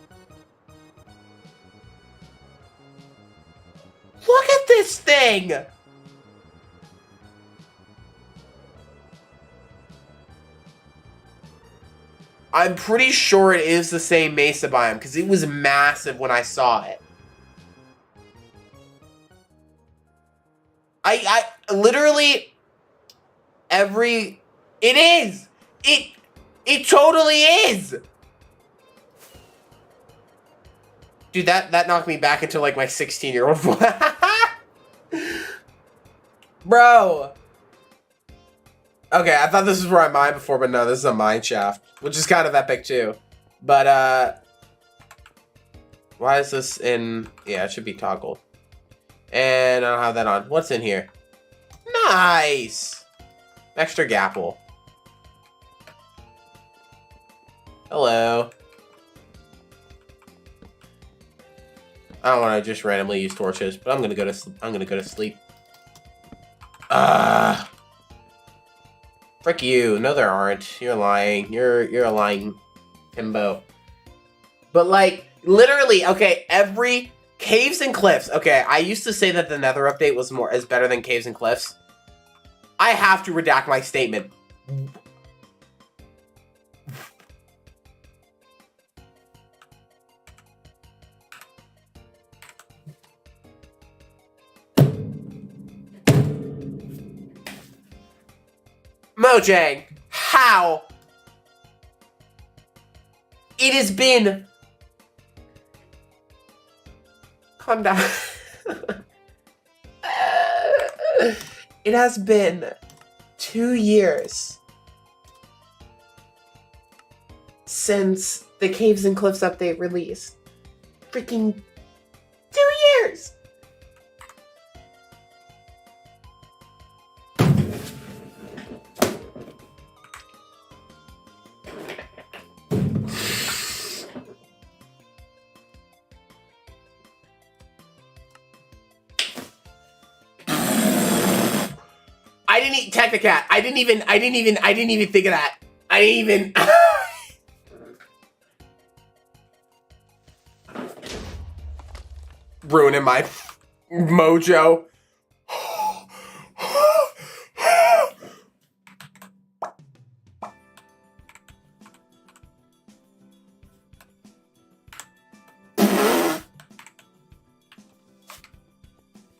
Look at this thing! I'm pretty sure it is the same mesa biome, because it was massive when I saw it. I literally, it is! It totally is! Dude, that knocked me back into, like, my 16-year-old. Bro! Okay, I thought this was where I mined before, but no, this is a mine shaft. Which is kind of epic, too. But, why is this in... Yeah, it should be toggled. And I don't have that on. What's in here? Nice! Extra gapple. Hello. I don't want to just randomly use torches, but I'm gonna go to sleep. Frick you. No, there aren't. You're lying. You're a lying himbo. But like, literally, okay, every caves and cliffs. Okay, I used to say that the Nether update is better than caves and cliffs. I have to redact my statement. Mojang, how? It has been... Calm down. It has been 2 years since the Caves and Cliffs update released. Freaking 2 years! I didn't eat Technicat. I didn't even think of that. I didn't even. Ruining my mojo.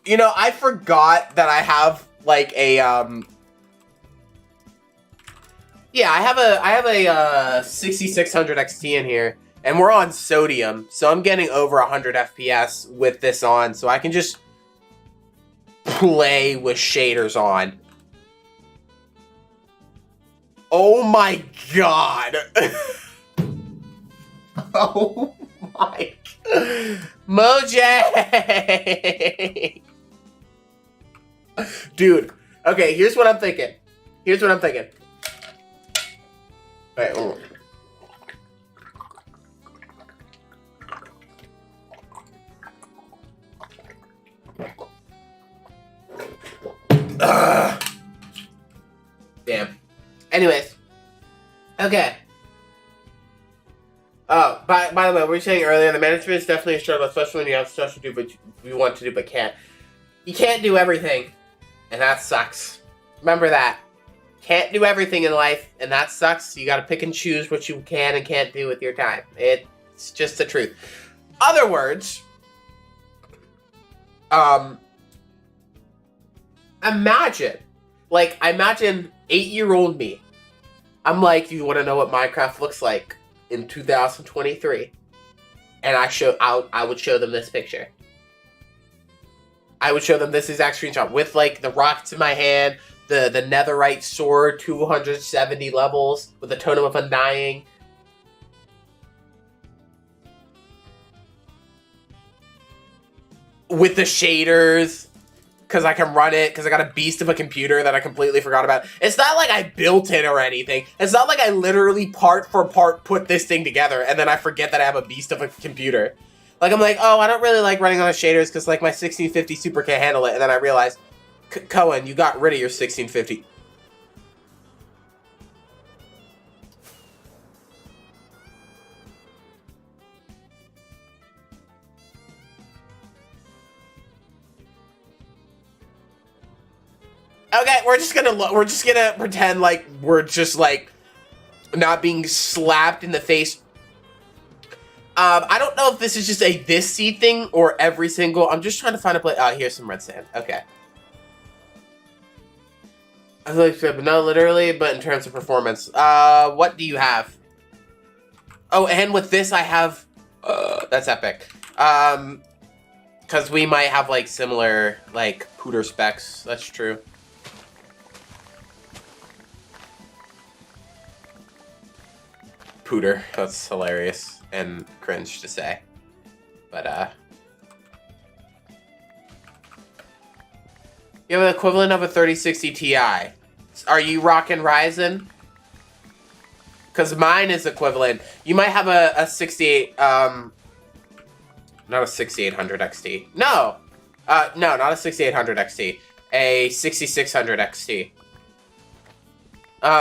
You know, I forgot that I have like a yeah, I have a 6600 XT in here, and we're on sodium, so I'm getting over 100 FPS with this on, so I can just play with shaders on. Oh my god. Oh my. Mojang! Dude, okay, here's what I'm thinking. Wait, hold on. Damn. Anyways. Okay. Oh, by the way, we were saying earlier, the management is definitely a struggle, especially when you have stuff to do, but you want to do, but can't. You can't do everything, and that sucks. Remember that. Can't do everything in life, and that sucks. You gotta pick and choose what you can and can't do with your time. It's just the truth. Other words, imagine 8-year-old me. I'm like, you want to know what Minecraft looks like in 2023? And I would show them this picture. I would show them this exact screenshot with like the rockets in my hand, the netherite sword, 270 levels with the totem of undying. With the shaders, because I can run it, because I got a beast of a computer that I completely forgot about. It's not like I built it or anything. It's not like I literally part for part put this thing together and then I forget that I have a beast of a computer. Like, I'm like, oh, I don't really like running on the shaders because, like, my 1650 Super can't handle it. And then I realized, Cohen, you got rid of your 1650. Okay, we're just gonna pretend like we're just, like, not being slapped in the face. I don't know if this is just a this seed thing or every single. I'm just trying to find a place. Oh, here's some red sand. Okay. I feel like, but not literally, but in terms of performance. What do you have? Oh, and with this, I have. That's epic. Because we might have like similar like pooter specs. That's true. Pooter. That's hilarious. And cringe to say, but you have an equivalent of a 3060 Ti. Are you rocking Ryzen? Because mine is equivalent. You might have a 68, not a 6800 XT. No, no, not a 6800 XT. A 6600 XT. Oh,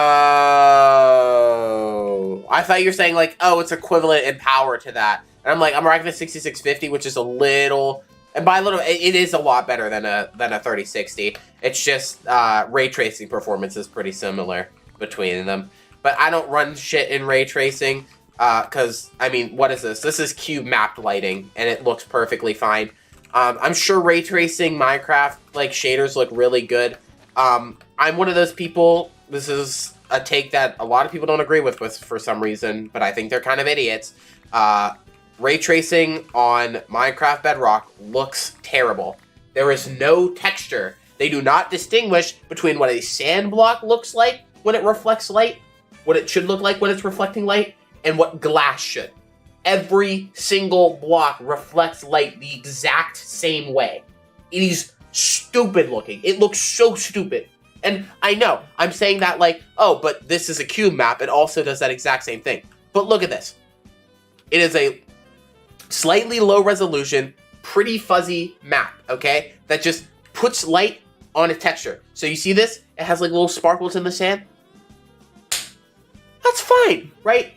I thought you were saying like, oh, it's equivalent in power to that. And I'm like, I'm rocking a 6650, which is a little, and by a little, it is a lot better than a 3060. It's just ray tracing performance is pretty similar between them. But I don't run shit in ray tracing because, I mean, what is this? This is cube mapped lighting, and it looks perfectly fine. I'm sure ray tracing Minecraft like shaders look really good. I'm one of those people. This is a take that a lot of people don't agree with for some reason, but I think they're kind of idiots. Ray tracing on Minecraft Bedrock looks terrible. There is no texture. They do not distinguish between what a sand block looks like when it reflects light, what it should look like when it's reflecting light, and what glass should. Every single block reflects light the exact same way. It is stupid looking. It looks so stupid. And I know, I'm saying that like, oh, but this is a cube map. It also does that exact same thing. But look at this. It is a slightly low resolution, pretty fuzzy map, okay? That just puts light on a texture. So you see this? It has like little sparkles in the sand. That's fine, right?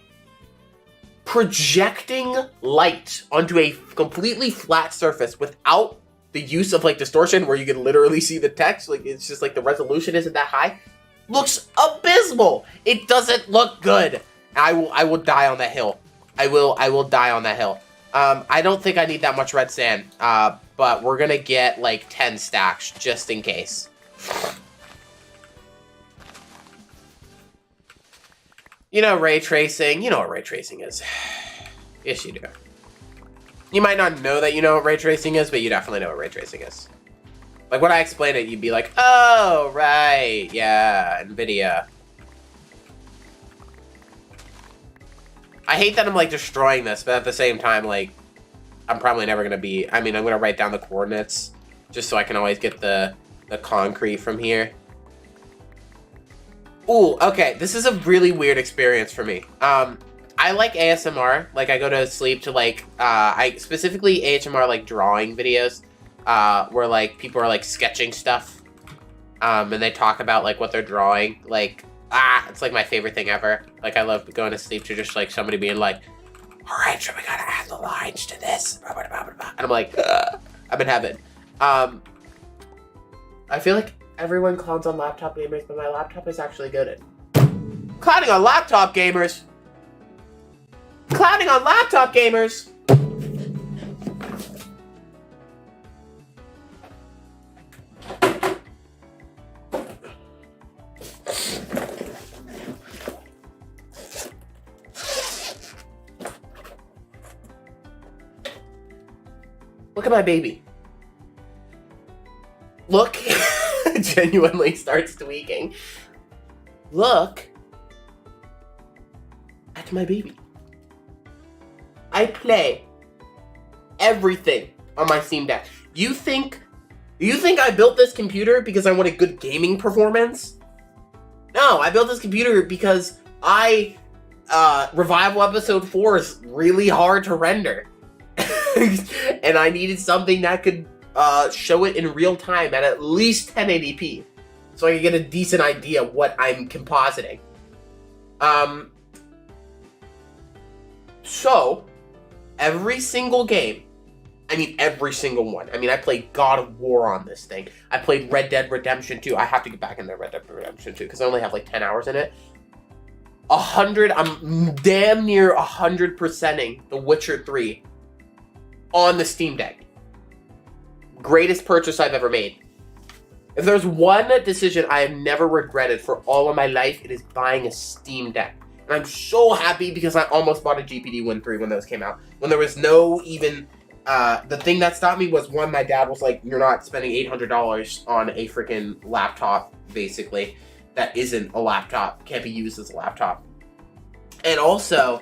Projecting light onto a completely flat surface without the use of like distortion where you can literally see the text, like it's just like the resolution isn't that high, looks abysmal. It doesn't look good. I will die on that hill. I will die on that hill. I don't think I need that much red sand, but we're gonna get like 10 stacks just in case. You know ray tracing. You know what ray tracing is. Yes, you do. You might not know that you know what ray tracing is, but you definitely know what ray tracing is. Like, when I explain it, you'd be like, oh, right, yeah, NVIDIA. I hate that I'm, like, destroying this, but at the same time, like, I'm probably never going to be... I mean, I'm going to write down the coordinates just so I can always get the concrete from here. Ooh, okay, this is a really weird experience for me. I like ASMR. Like, I go to sleep to, like, I specifically ASMR, like, drawing videos. Where, like, people are, like, sketching stuff, and they talk about, like, what they're drawing, like, it's, like, my favorite thing ever. Like, I love going to sleep to just, like, somebody being like, alright, so we gotta add the lines to this, and I'm like, I'm in heaven. I feel like everyone clowns on laptop gamers, but my laptop is actually good at clowning on laptop gamers! Clowning on laptop gamers! Look at my baby. Look. Genuinely starts tweaking. Look at my baby. I play everything on my Steam Deck. You think I built this computer because I wanted good gaming performance? No, I built this computer because Revival Episode 4 is really hard to render. And I needed something that could show it in real time at least 1080p, so I could get a decent idea of what I'm compositing. So, every single game, I mean every single one. I mean, I played God of War on this thing. I played Red Dead Redemption 2. I have to get back in there, Red Dead Redemption 2, because I only have like 10 hours in it. I'm damn near 100%ing The Witcher 3 on the Steam Deck. Greatest purchase I've ever made. If there's one decision I have never regretted for all of my life, it is buying a Steam Deck. And I'm so happy because I almost bought a GPD 3 when those came out. When there was no even... the thing that stopped me was, one, my dad was like, you're not spending $800 on a freaking laptop, basically. That isn't a laptop. Can't be used as a laptop. And also...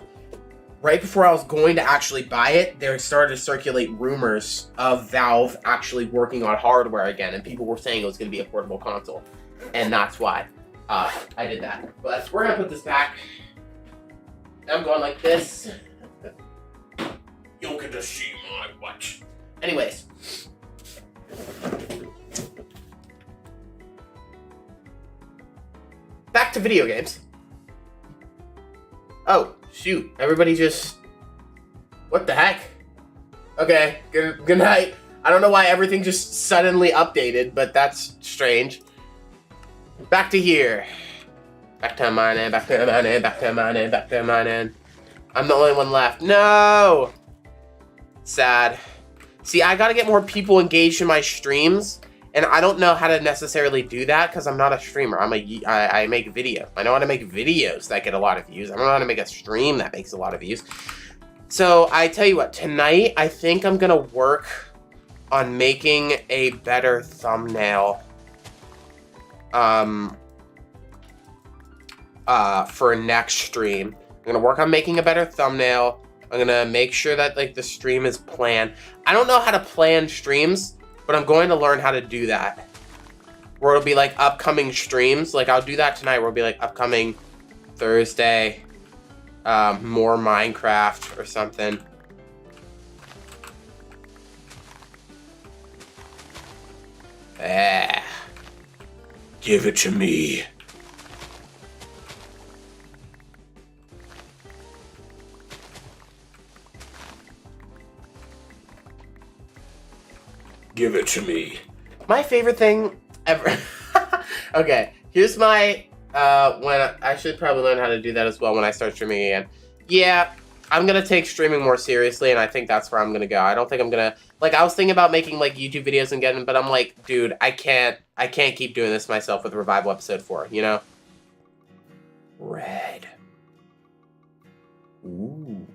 right before I was going to actually buy it, there started to circulate rumors of Valve actually working on hardware again, and people were saying it was going to be a portable console. And that's why I did that. But we're going to put this back. I'm going like this. You get to see my watch. Anyways. Back to video games. Oh. Shoot, everybody just... what the heck? Okay, good night. I don't know why everything just suddenly updated, but that's strange. Back to here. Back to mining, back to mining, back to mining, back to mining. I'm the only one left. No! Sad. See, I gotta get more people engaged in my streams, and I don't know how to necessarily do that because I'm not a streamer. I make videos. I know how to make videos that get a lot of views. I don't know how to make a stream that makes a lot of views. So I tell you what, tonight I think I'm gonna work on making a better thumbnail for next stream. I'm gonna work on making a better thumbnail. I'm gonna make sure that like the stream is planned. I don't know how to plan streams, but I'm going to learn how to do that. Where it'll be like upcoming streams. Like I'll do that tonight where it'll be like upcoming Thursday, more Minecraft or something. Give it to me. Give it to me. My favorite thing ever. Okay, here's my, I should probably learn how to do that as well when I start streaming again. Yeah, I'm gonna take streaming more seriously, and I think that's where I'm gonna go. I don't think I'm gonna like. I was thinking about making like YouTube videos and getting, but I'm like, dude, I can't keep doing this myself with Revival Episode 4. You know. Red. Ooh.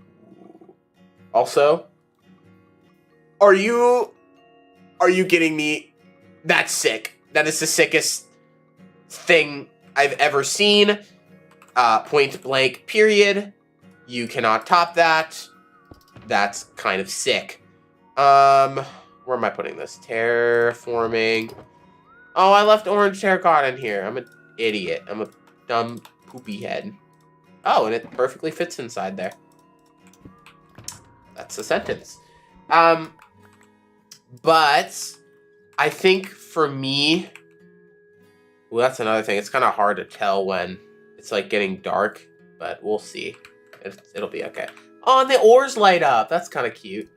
Also, are you kidding me? That's sick. That is the sickest thing I've ever seen. Point blank. Period. You cannot top that. That's kind of sick. Where am I putting this? Terraforming. Oh, I left orange terracotta in here. I'm an idiot. I'm a dumb poopy head. Oh, and it perfectly fits inside there. That's a sentence. But I think for me, well, that's another thing. It's kind of hard to tell when it's like getting dark, but we'll see. It'll be okay. Oh, and the ores light up. That's kind of cute.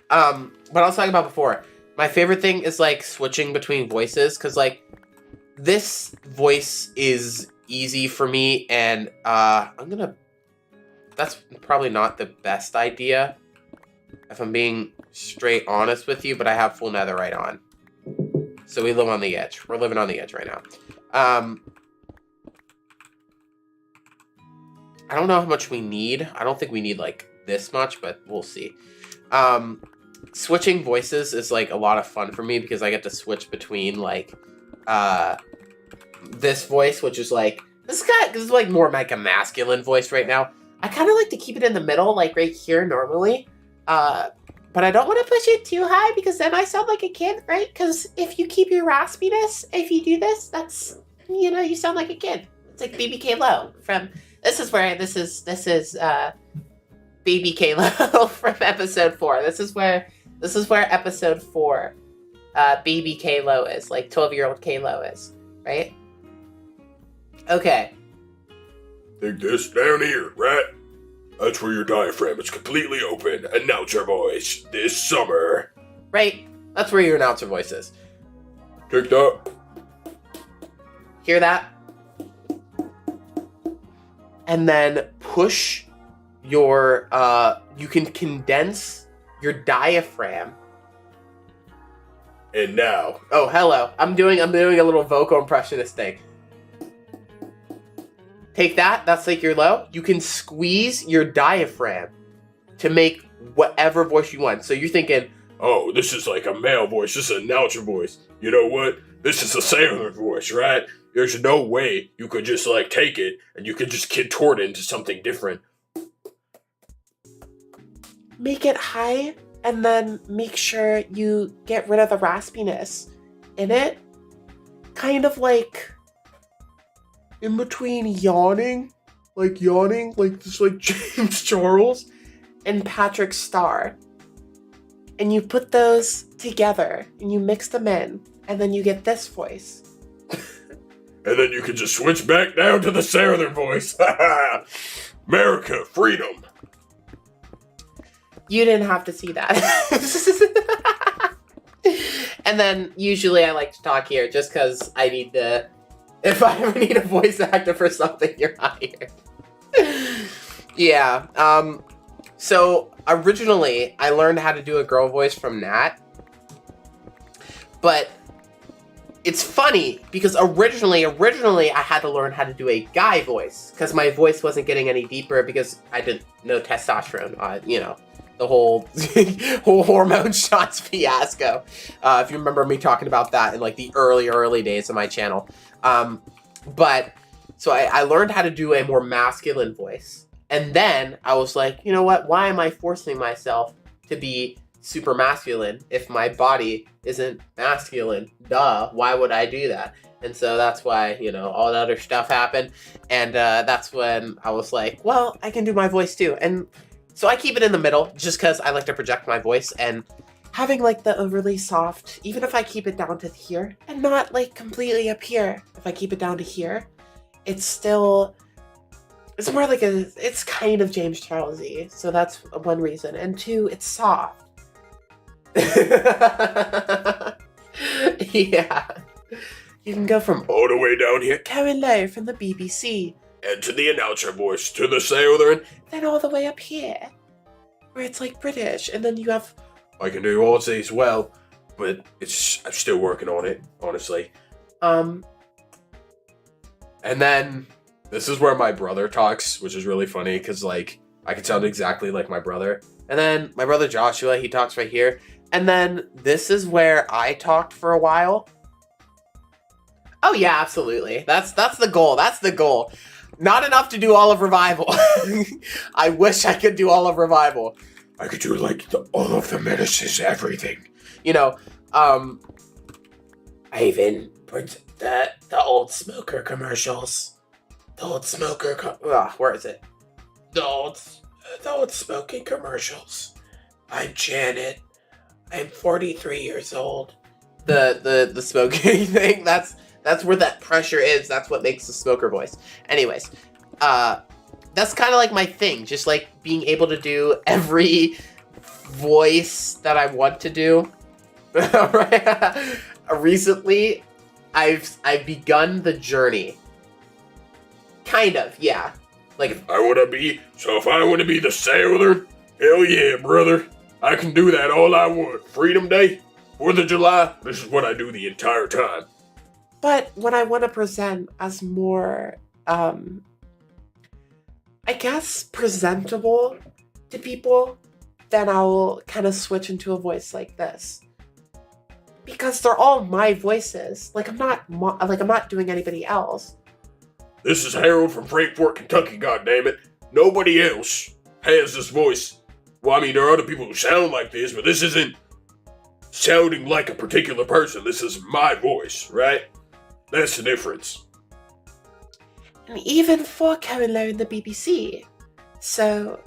But I was talking about before. My favorite thing is like switching between voices, because like this voice is easy for me, and that's probably not the best idea, if I'm being straight honest with you, but I have full netherite on. So we live on the edge. We're living on the edge right now. I don't know how much we need. I don't think we need like this much, but we'll see. Switching voices is like a lot of fun for me because I get to switch between like this voice, which is like this is like more like a masculine voice right now. I kind of like to keep it in the middle, like right here normally. But I don't want to push it too high because then I sound like a kid, right? Because if you keep your raspiness, if you do this, that's, you know, you sound like a kid. It's like BBK Low from, this is BBK Low from episode 4. This is where episode 4, BBK Low is, like 12-year-old K-Lo is, right? Okay. Take this down here, right? That's where your diaphragm is completely open. Announce your voice this summer. Right. That's where your announcer voice is. Take that. Hear that? And then push your, you can condense your diaphragm. And now. Oh, hello. I'm doing a little vocal impressionist thing. Take that, that's like your low. You can squeeze your diaphragm to make whatever voice you want. So you're thinking, oh, this is like a male voice, this is an announcer voice. You know what? This is a sailor voice, right? There's no way you could just like take it and you could just contort it into something different. Make it high and then make sure you get rid of the raspiness in it. Kind of like in between yawning, like just like James Charles and Patrick Starr. And you put those together and you mix them in, and then you get this voice. And then you can just switch back down to the southern voice. America, freedom. You didn't have to see that. And then usually I like to talk here just because I need the, if I ever need a voice actor for something, you're hired. Yeah. So originally I learned how to do a girl voice from Nat. But it's funny because originally I had to learn how to do a guy voice because my voice wasn't getting any deeper because I didn't know testosterone. You know, the whole hormone shots fiasco. If you remember me talking about that in like the early days of my channel. But so I learned how to do a more masculine voice. And then I was like, you know what? Why am I forcing myself to be super masculine if my body isn't masculine? Duh. Why would I do that? And so that's why, you know, all the other stuff happened. And that's when I was like, well, I can do my voice too. And so I keep it in the middle just because I like to project my voice, and having like the overly soft, even if I keep it down to here and not like completely up here, if I keep it down to here, it's still, it's more like it's kind of James Charles-y. So that's one reason. And two, it's soft. Yeah. You can go from all the way down here. Karen Lowe from the BBC And to the announcer voice, to the southern. Then all the way up here, where it's like British, and then you have... I can do Aussie as well, but I'm still working on it, honestly. And then, this is where my brother talks, which is really funny, because, like, I can sound exactly like my brother. And then, my brother Joshua, he talks right here. And then, this is where I talked for a while. Oh yeah, absolutely. That's the goal, that's the goal. Not enough to do all of Revival. I wish I could do all of Revival. I could do, like, all of the menaces, everything. You know, I even put the old smoker commercials. The old smoker, where is it? The old smoking commercials. I'm Janet. I'm 43 years old. The smoking thing, that's where that pressure is. That's what makes the smoker voice. Anyways, that's kind of like my thing. Just like being able to do every voice that I want to do. Recently, I've begun the journey. Kind of, yeah. Like, if I want to be the southern, hell yeah, brother. I can do that all I want. Freedom Day, 4th of July, this is what I do the entire time. But when I want to present as more, I guess, presentable to people, then I'll kind of switch into a voice like this. Because they're all my voices. Like, I'm not doing anybody else. This is Harold from Frankfort, Kentucky, goddammit. Nobody else has this voice. Well, I mean, there are other people who sound like this, but this isn't sounding like a particular person. This is my voice, right? That's the difference. And even for Karen Lowe in the BBC. So,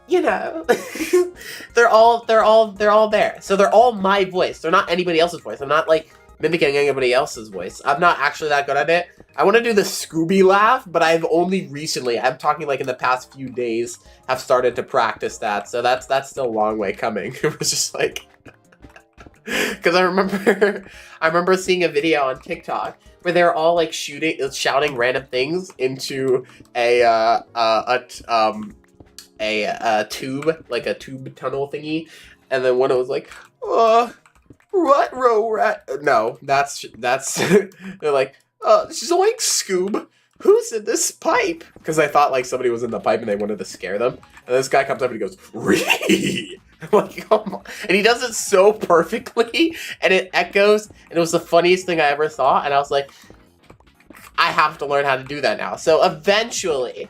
you know, they're all there. So they're all my voice. They're not anybody else's voice. I'm not like mimicking anybody else's voice. I'm not actually that good at it. I want to do the Scooby laugh, but I've only recently, I'm talking like in the past few days, have started to practice that. So that's still a long way coming. It was just like, because I remember seeing a video on TikTok where they're all like shouting random things into a tube, like a tube tunnel thingy, and then one was like, no, that's they're like, zoink, Scoob, who's in this pipe? Because I thought like somebody was in the pipe and they wanted to scare them, and this guy comes up and he goes, Ree! I'm like, come on. And he does it so perfectly, and it echoes, and it was the funniest thing I ever saw, and I was like, I have to learn how to do that now. So eventually,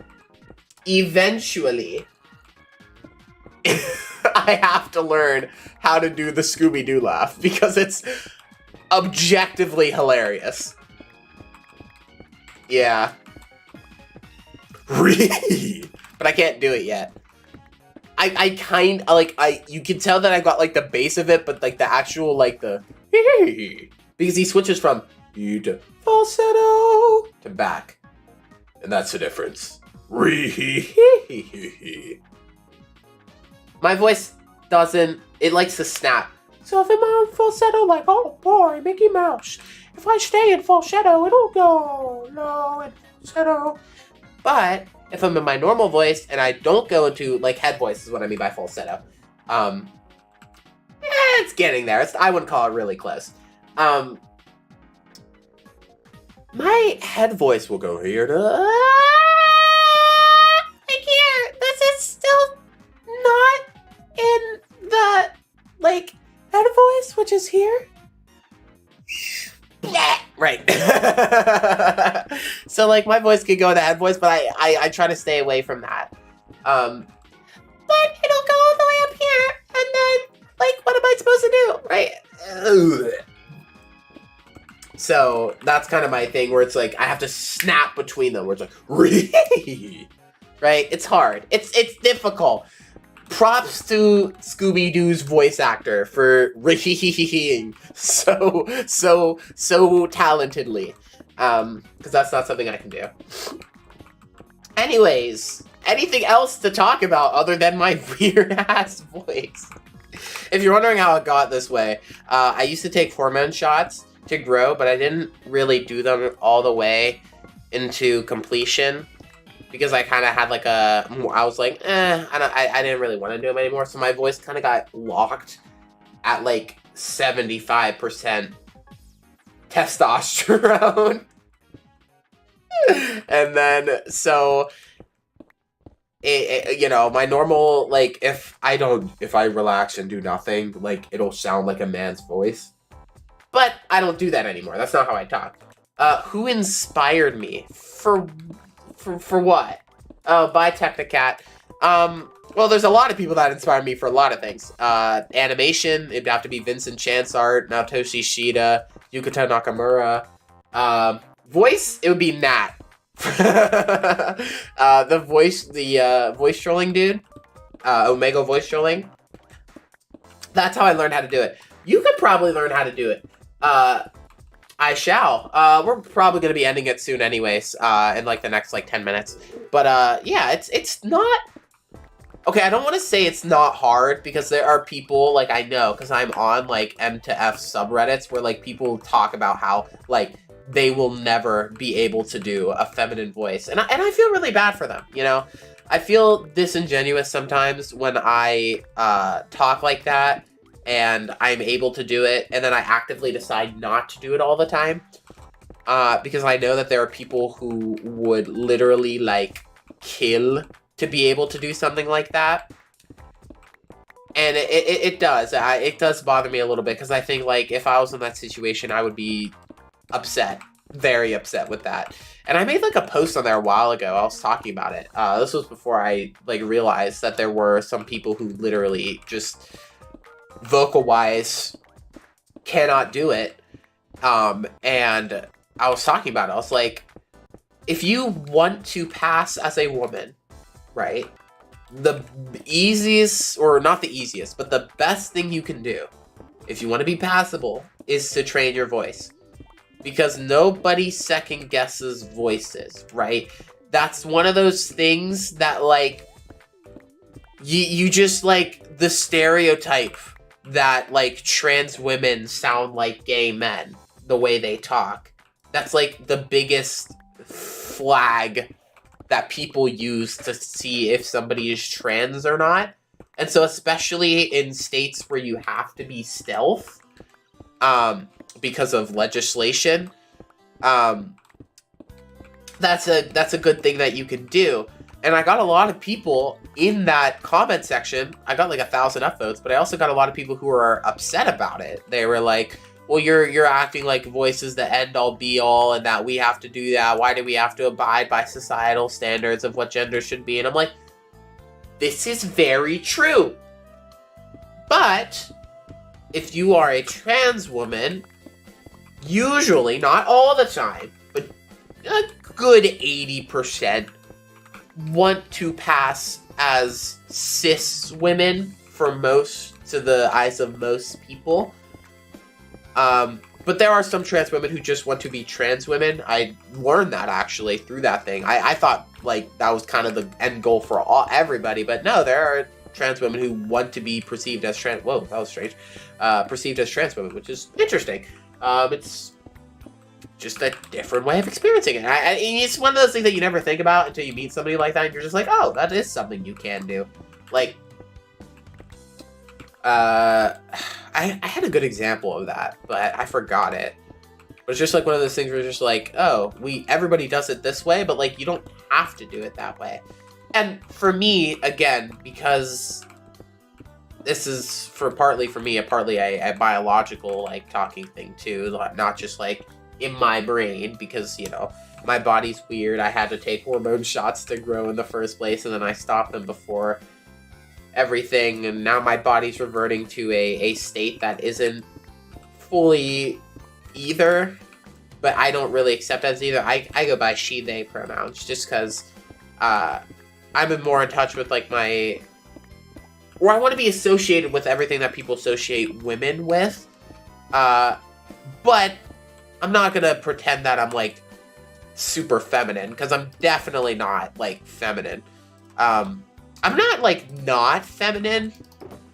I have to learn how to do the Scooby-Doo laugh, because it's objectively hilarious. Yeah. But I can't do it yet. You can tell that I got like the base of it, but like the actual like the because he switches from to falsetto to back, and that's the difference. My voice doesn't. It likes to snap. So if I'm on falsetto, like, oh boy, Mickey Mouse. If I stay in falsetto, it'll go low in falsetto. But if I'm in my normal voice and I don't go into like head voice, is what I mean by falsetto. It's getting there. I wouldn't call it really close. My head voice will go here to like here. This is still not in the like head voice, which is here. Right. So like my voice could go to head voice, but I try to stay away from that. But it'll go all the way up here, and then like what am I supposed to do? Right. So that's kind of my thing where it's like I have to snap between them where it's like right? It's hard. It's difficult. Props to Scooby-Doo's voice actor for so talentedly. Because that's not something I can do. Anyways, anything else to talk about other than my weird-ass voice? If you're wondering how it got this way, I used to take hormone shots to grow, but I didn't really do them all the way into completion. because I kind of had like I was like, I didn't really want to do them anymore. So my voice kind of got locked at like 75% testosterone. And then, so, you know, my normal, like, if I relax and do nothing, like, it'll sound like a man's voice. But I don't do that anymore. That's not how I talk. Who inspired me? For what? Oh, bye, Technicat. Well, there's a lot of people that inspire me for a lot of things. Animation, it'd have to be Vincent Chansart, Naotoshi Shida, Yukito Nakamura. Voice, it would be Nat. The voice trolling dude. Omega voice trolling. That's how I learned how to do it. You could probably learn how to do it. I shall. We're probably going to be ending it soon anyways, in like the next like 10 minutes. But yeah, it's not... Okay, I don't want to say it's not hard, because there are people, like, I know, because I'm on, like, M to F subreddits, where, like, people talk about how, like, they will never be able to do a feminine voice. And I feel really bad for them, you know? I feel disingenuous sometimes when I talk like that, and I'm able to do it, and then I actively decide not to do it all the time. Because I know that there are people who would literally, like, kill to be able to do something like that. And it does. It does bother me a little bit, because I think, like, if I was in that situation, I would be upset. Very upset with that. And I made, like, a post on there a while ago. I was talking about it. This was before I, like, realized that there were some people who literally just, vocal-wise, cannot do it. And I was talking about it. I was like, if you want to pass as a woman, right? The easiest, or not the easiest, but the best thing you can do, if you want to be passable, is to train your voice. Because nobody second guesses voices, right? That's one of those things that, like, you just, like, the stereotype that, like, trans women sound like gay men, the way they talk. That's, like, the biggest flag that people use to see if somebody is trans or not. And so especially in states where you have to be stealth, because of legislation, that's a good thing that you can do. And I got a lot of people in that comment section. I got like 1,000 upvotes, but I also got a lot of people who are upset about it. They were like, well, you're acting like voice is the end-all be-all, and that we have to do that. Why do we have to abide by societal standards of what gender should be? And I'm like, this is very true. But if you are a trans woman, usually, not all the time, but a good 80% want to pass as cis women to the eyes of most people. But there are some trans women who just want to be trans women. I learned that, actually, through that thing. I thought, like, that was kind of the end goal for everybody, but no, there are trans women who want to be perceived as trans... Whoa, that was strange. Perceived as trans women, which is interesting. It's just a different way of experiencing it. It's one of those things that you never think about until you meet somebody like that, and you're just like, oh, that is something you can do. Like, I had a good example of that, but I forgot it. But it's just like one of those things where it's just like, oh, everybody does it this way, but, like, you don't have to do it that way. And for me, again, because this is partly for me, partly a biological, like, talking thing too, not just, like, in my brain, because, you know, my body's weird. I had to take hormone shots to grow in the first place, and then I stopped them before everything, and now my body's reverting to a state that isn't fully either, but I don't really accept as either. I go by she, they pronouns, just because I'm more in touch with, like, I want to be associated with everything that people associate women with, but I'm not gonna pretend that I'm, like, super feminine, because I'm definitely not, like, feminine. I'm not, like, not feminine,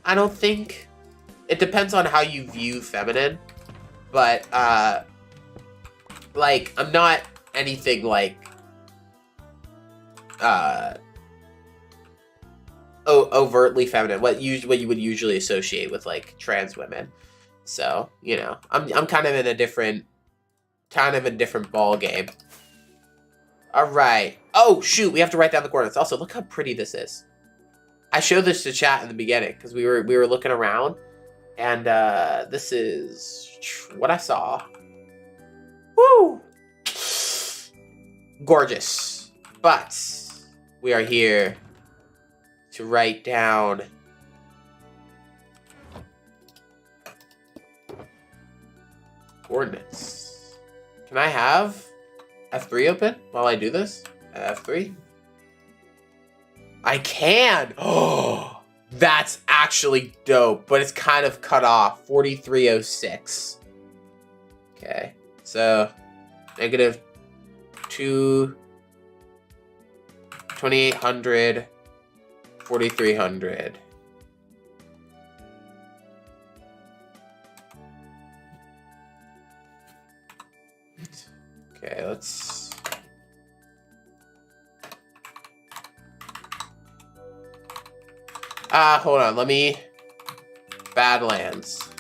I don't think. It depends on how you view feminine, but, like, I'm not anything, like, overtly feminine, what you would usually associate with like trans women. So, you know, I'm kind of in a different ball game. All right. Oh shoot, we have to write down the coordinates. Also, look how pretty this is. I showed this to chat in the beginning because we were looking around, and this is what I saw. Woo! Gorgeous. But we are here to write down coordinates. Can I have F3 open while I do this? F3? I can! Oh, that's actually dope, but it's kind of cut off. 4306. Okay, so negative 2800, 4300. Okay, let's... hold on, let me... Badlands.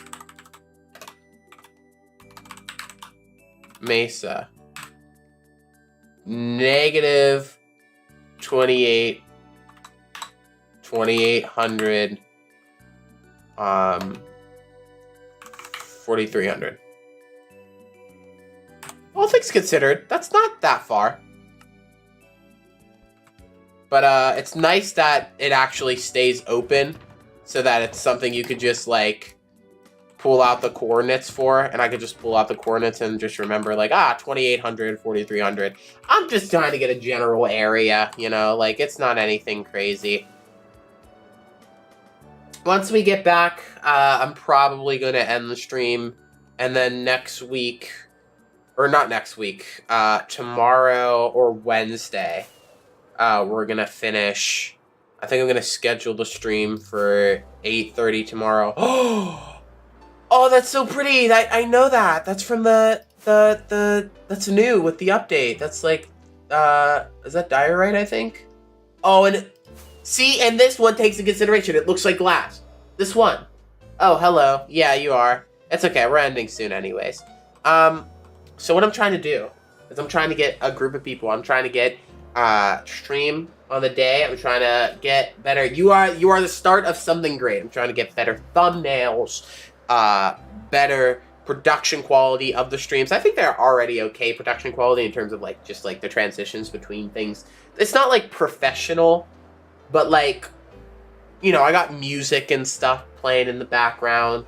Mesa. Negative 2800, 4300. All things considered, that's not that far. But it's nice that it actually stays open so that it's something you could just like pull out the coordinates for, and I could just pull out the coordinates and just remember like, 2800, 4300. I'm just trying to get a general area, you know, like it's not anything crazy. Once we get back, I'm probably going to end the stream, and then next week, or not next week, tomorrow or Wednesday, we're going to finish. I think I'm going to schedule the stream for 8:30 tomorrow. Oh, that's so pretty. I know that. That's from that's new with the update. That's like, is that diorite, I think? Oh, and see, and this one takes into consideration. It looks like glass. This one. Oh, hello. Yeah, you are. It's okay. We're ending soon anyways. So what I'm trying to do is I'm trying to get a group of people. I'm trying to get stream on the day. I'm trying to get better. You are the start of something great. I'm trying to get better thumbnails, better production quality of the streams. I think they're already okay production quality in terms of like just like the transitions between things. It's not like professional, but like, you know, I got music and stuff playing in the background.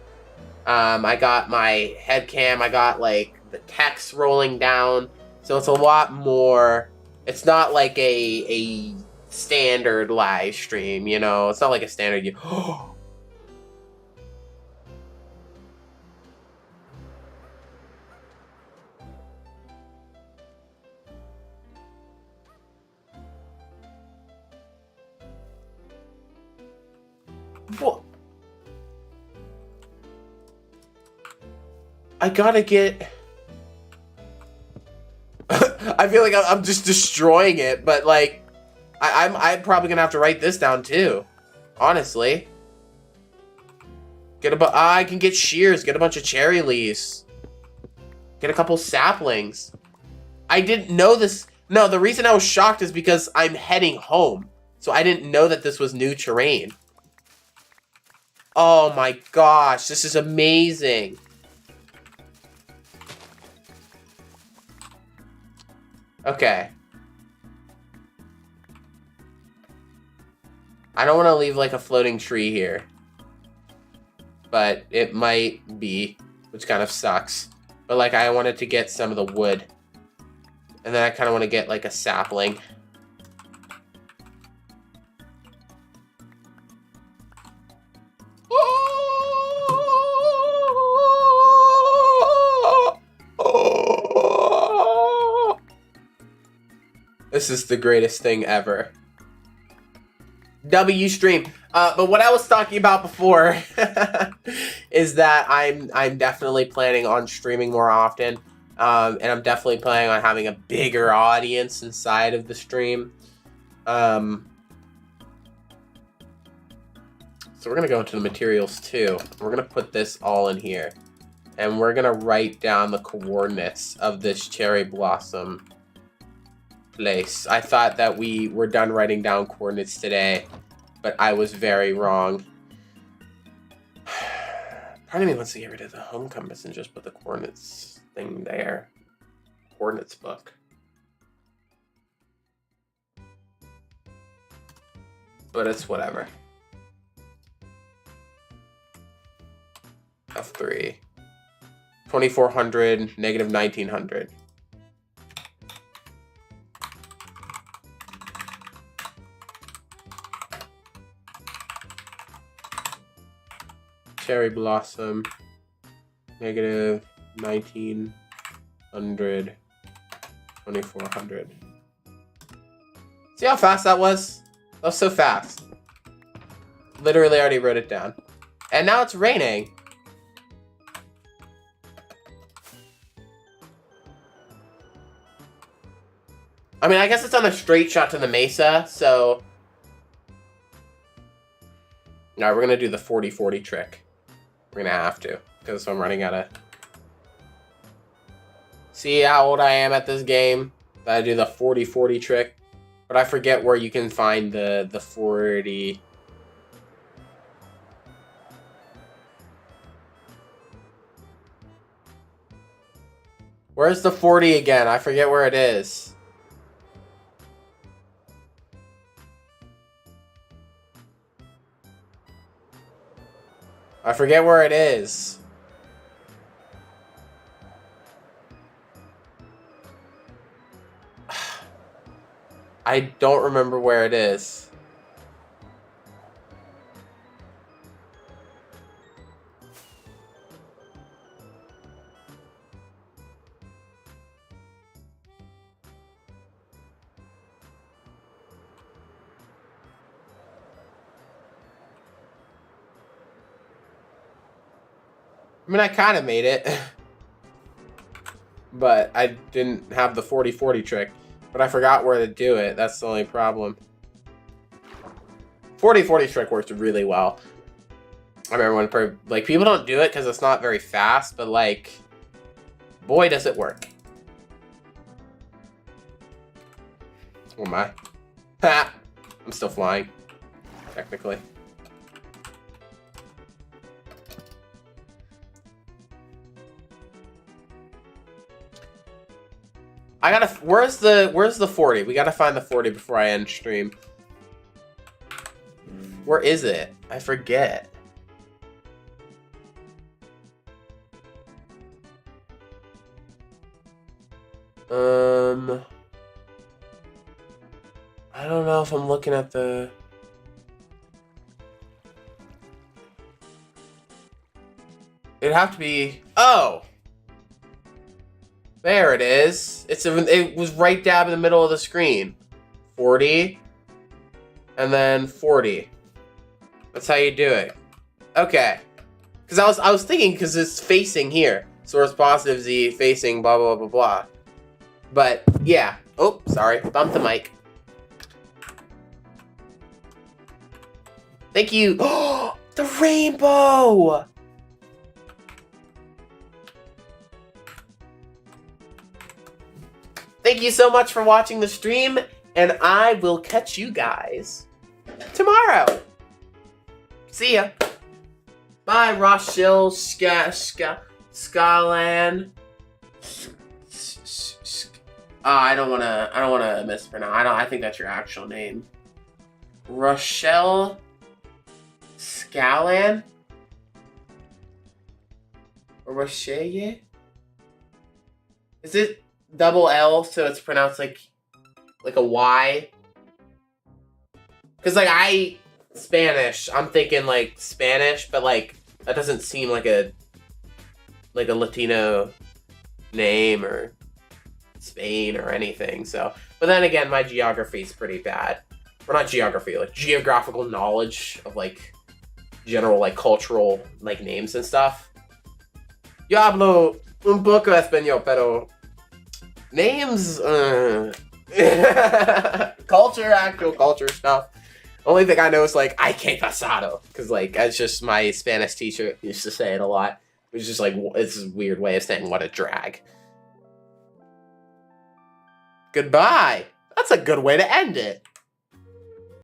I got my head cam. I got like the text rolling down. So it's a lot more. It's not like a standard live stream, you know. It's not like a standard. What? I gotta get... I feel like I'm just destroying it, but like, I'm probably gonna have to write this down too. Honestly. I can get shears, get a bunch of cherry leaves. Get a couple saplings. I didn't know this. No, the reason I was shocked is because I'm heading home. So I didn't know that this was new terrain. Oh my gosh, this is amazing. Okay. I don't want to leave like a floating tree here. But it might be, which kind of sucks. But like I wanted to get some of the wood. And then I kind of want to get like a sapling. This is the greatest thing ever. W stream. But what I was talking about before is that I'm definitely planning on streaming more often. And I'm definitely planning on having a bigger audience inside of the stream. So we're going to go into the materials too. We're going to put this all in here. And we're going to write down the coordinates of this cherry blossom place. I thought that we were done writing down coordinates today, but I was very wrong. Part of me wants to get rid of the home compass and just put the coordinates thing there. Coordinates book. But it's whatever. F3. 2400, negative 1900. Cherry blossom, negative 1900, 2400. See how fast that was? That was so fast. Literally already wrote it down. And now it's raining. I mean, I guess it's on a straight shot to the mesa, so... Alright, we're gonna do the 40-40 trick. We're gonna have to, because I'm running out of... See how old I am at this game? I do the 40-40 trick. But I forget where you can find the 40... Where's the 40 again? I forget where it is. I forget where it is. I don't remember where it is. I mean, I kind of made it. But I didn't have the 40-40 trick. But I forgot where to do it. That's the only problem. 40-40 trick worked really well. I remember when, like, people don't do it because it's not very fast, but, like, boy, does it work. Oh my. Ha! I'm still flying. Technically. I gotta, where's the 40? We gotta find the 40 before I end stream. Where is it? I forget. I don't know if I'm looking at the... It'd have to be... Oh! There it is. It was right dab in the middle of the screen. 40. And then 40. That's how you do it. Okay. Because I was thinking, because it's facing here. Source positive Z facing blah, blah, blah, blah. But, yeah. Oh, sorry. Bumped the mic. Thank you. Oh, the rainbow! Thank you so much for watching the stream, and I will catch you guys tomorrow. See ya. Bye, Rochelle Scalan. I don't wanna mispronounce. I think that's your actual name. Rochelle Scalan? Or Rochelle? Is it double L, so it's pronounced like a Y? Because, like, Spanish, I'm thinking, like, Spanish, but, like, that doesn't seem like a Latino name, or Spain, or anything, so. But then again, my geography is pretty bad. Or not geography, like, geographical knowledge of, like, general, like, cultural, like, names and stuff. Yo hablo un poco español, pero names, Culture, actual culture stuff. Only thing I know is like, "Ay, que pasado," because like that's just my Spanish teacher used to say it a lot. It was just like, it's a weird way of saying what a drag. Goodbye. That's a good way to end it.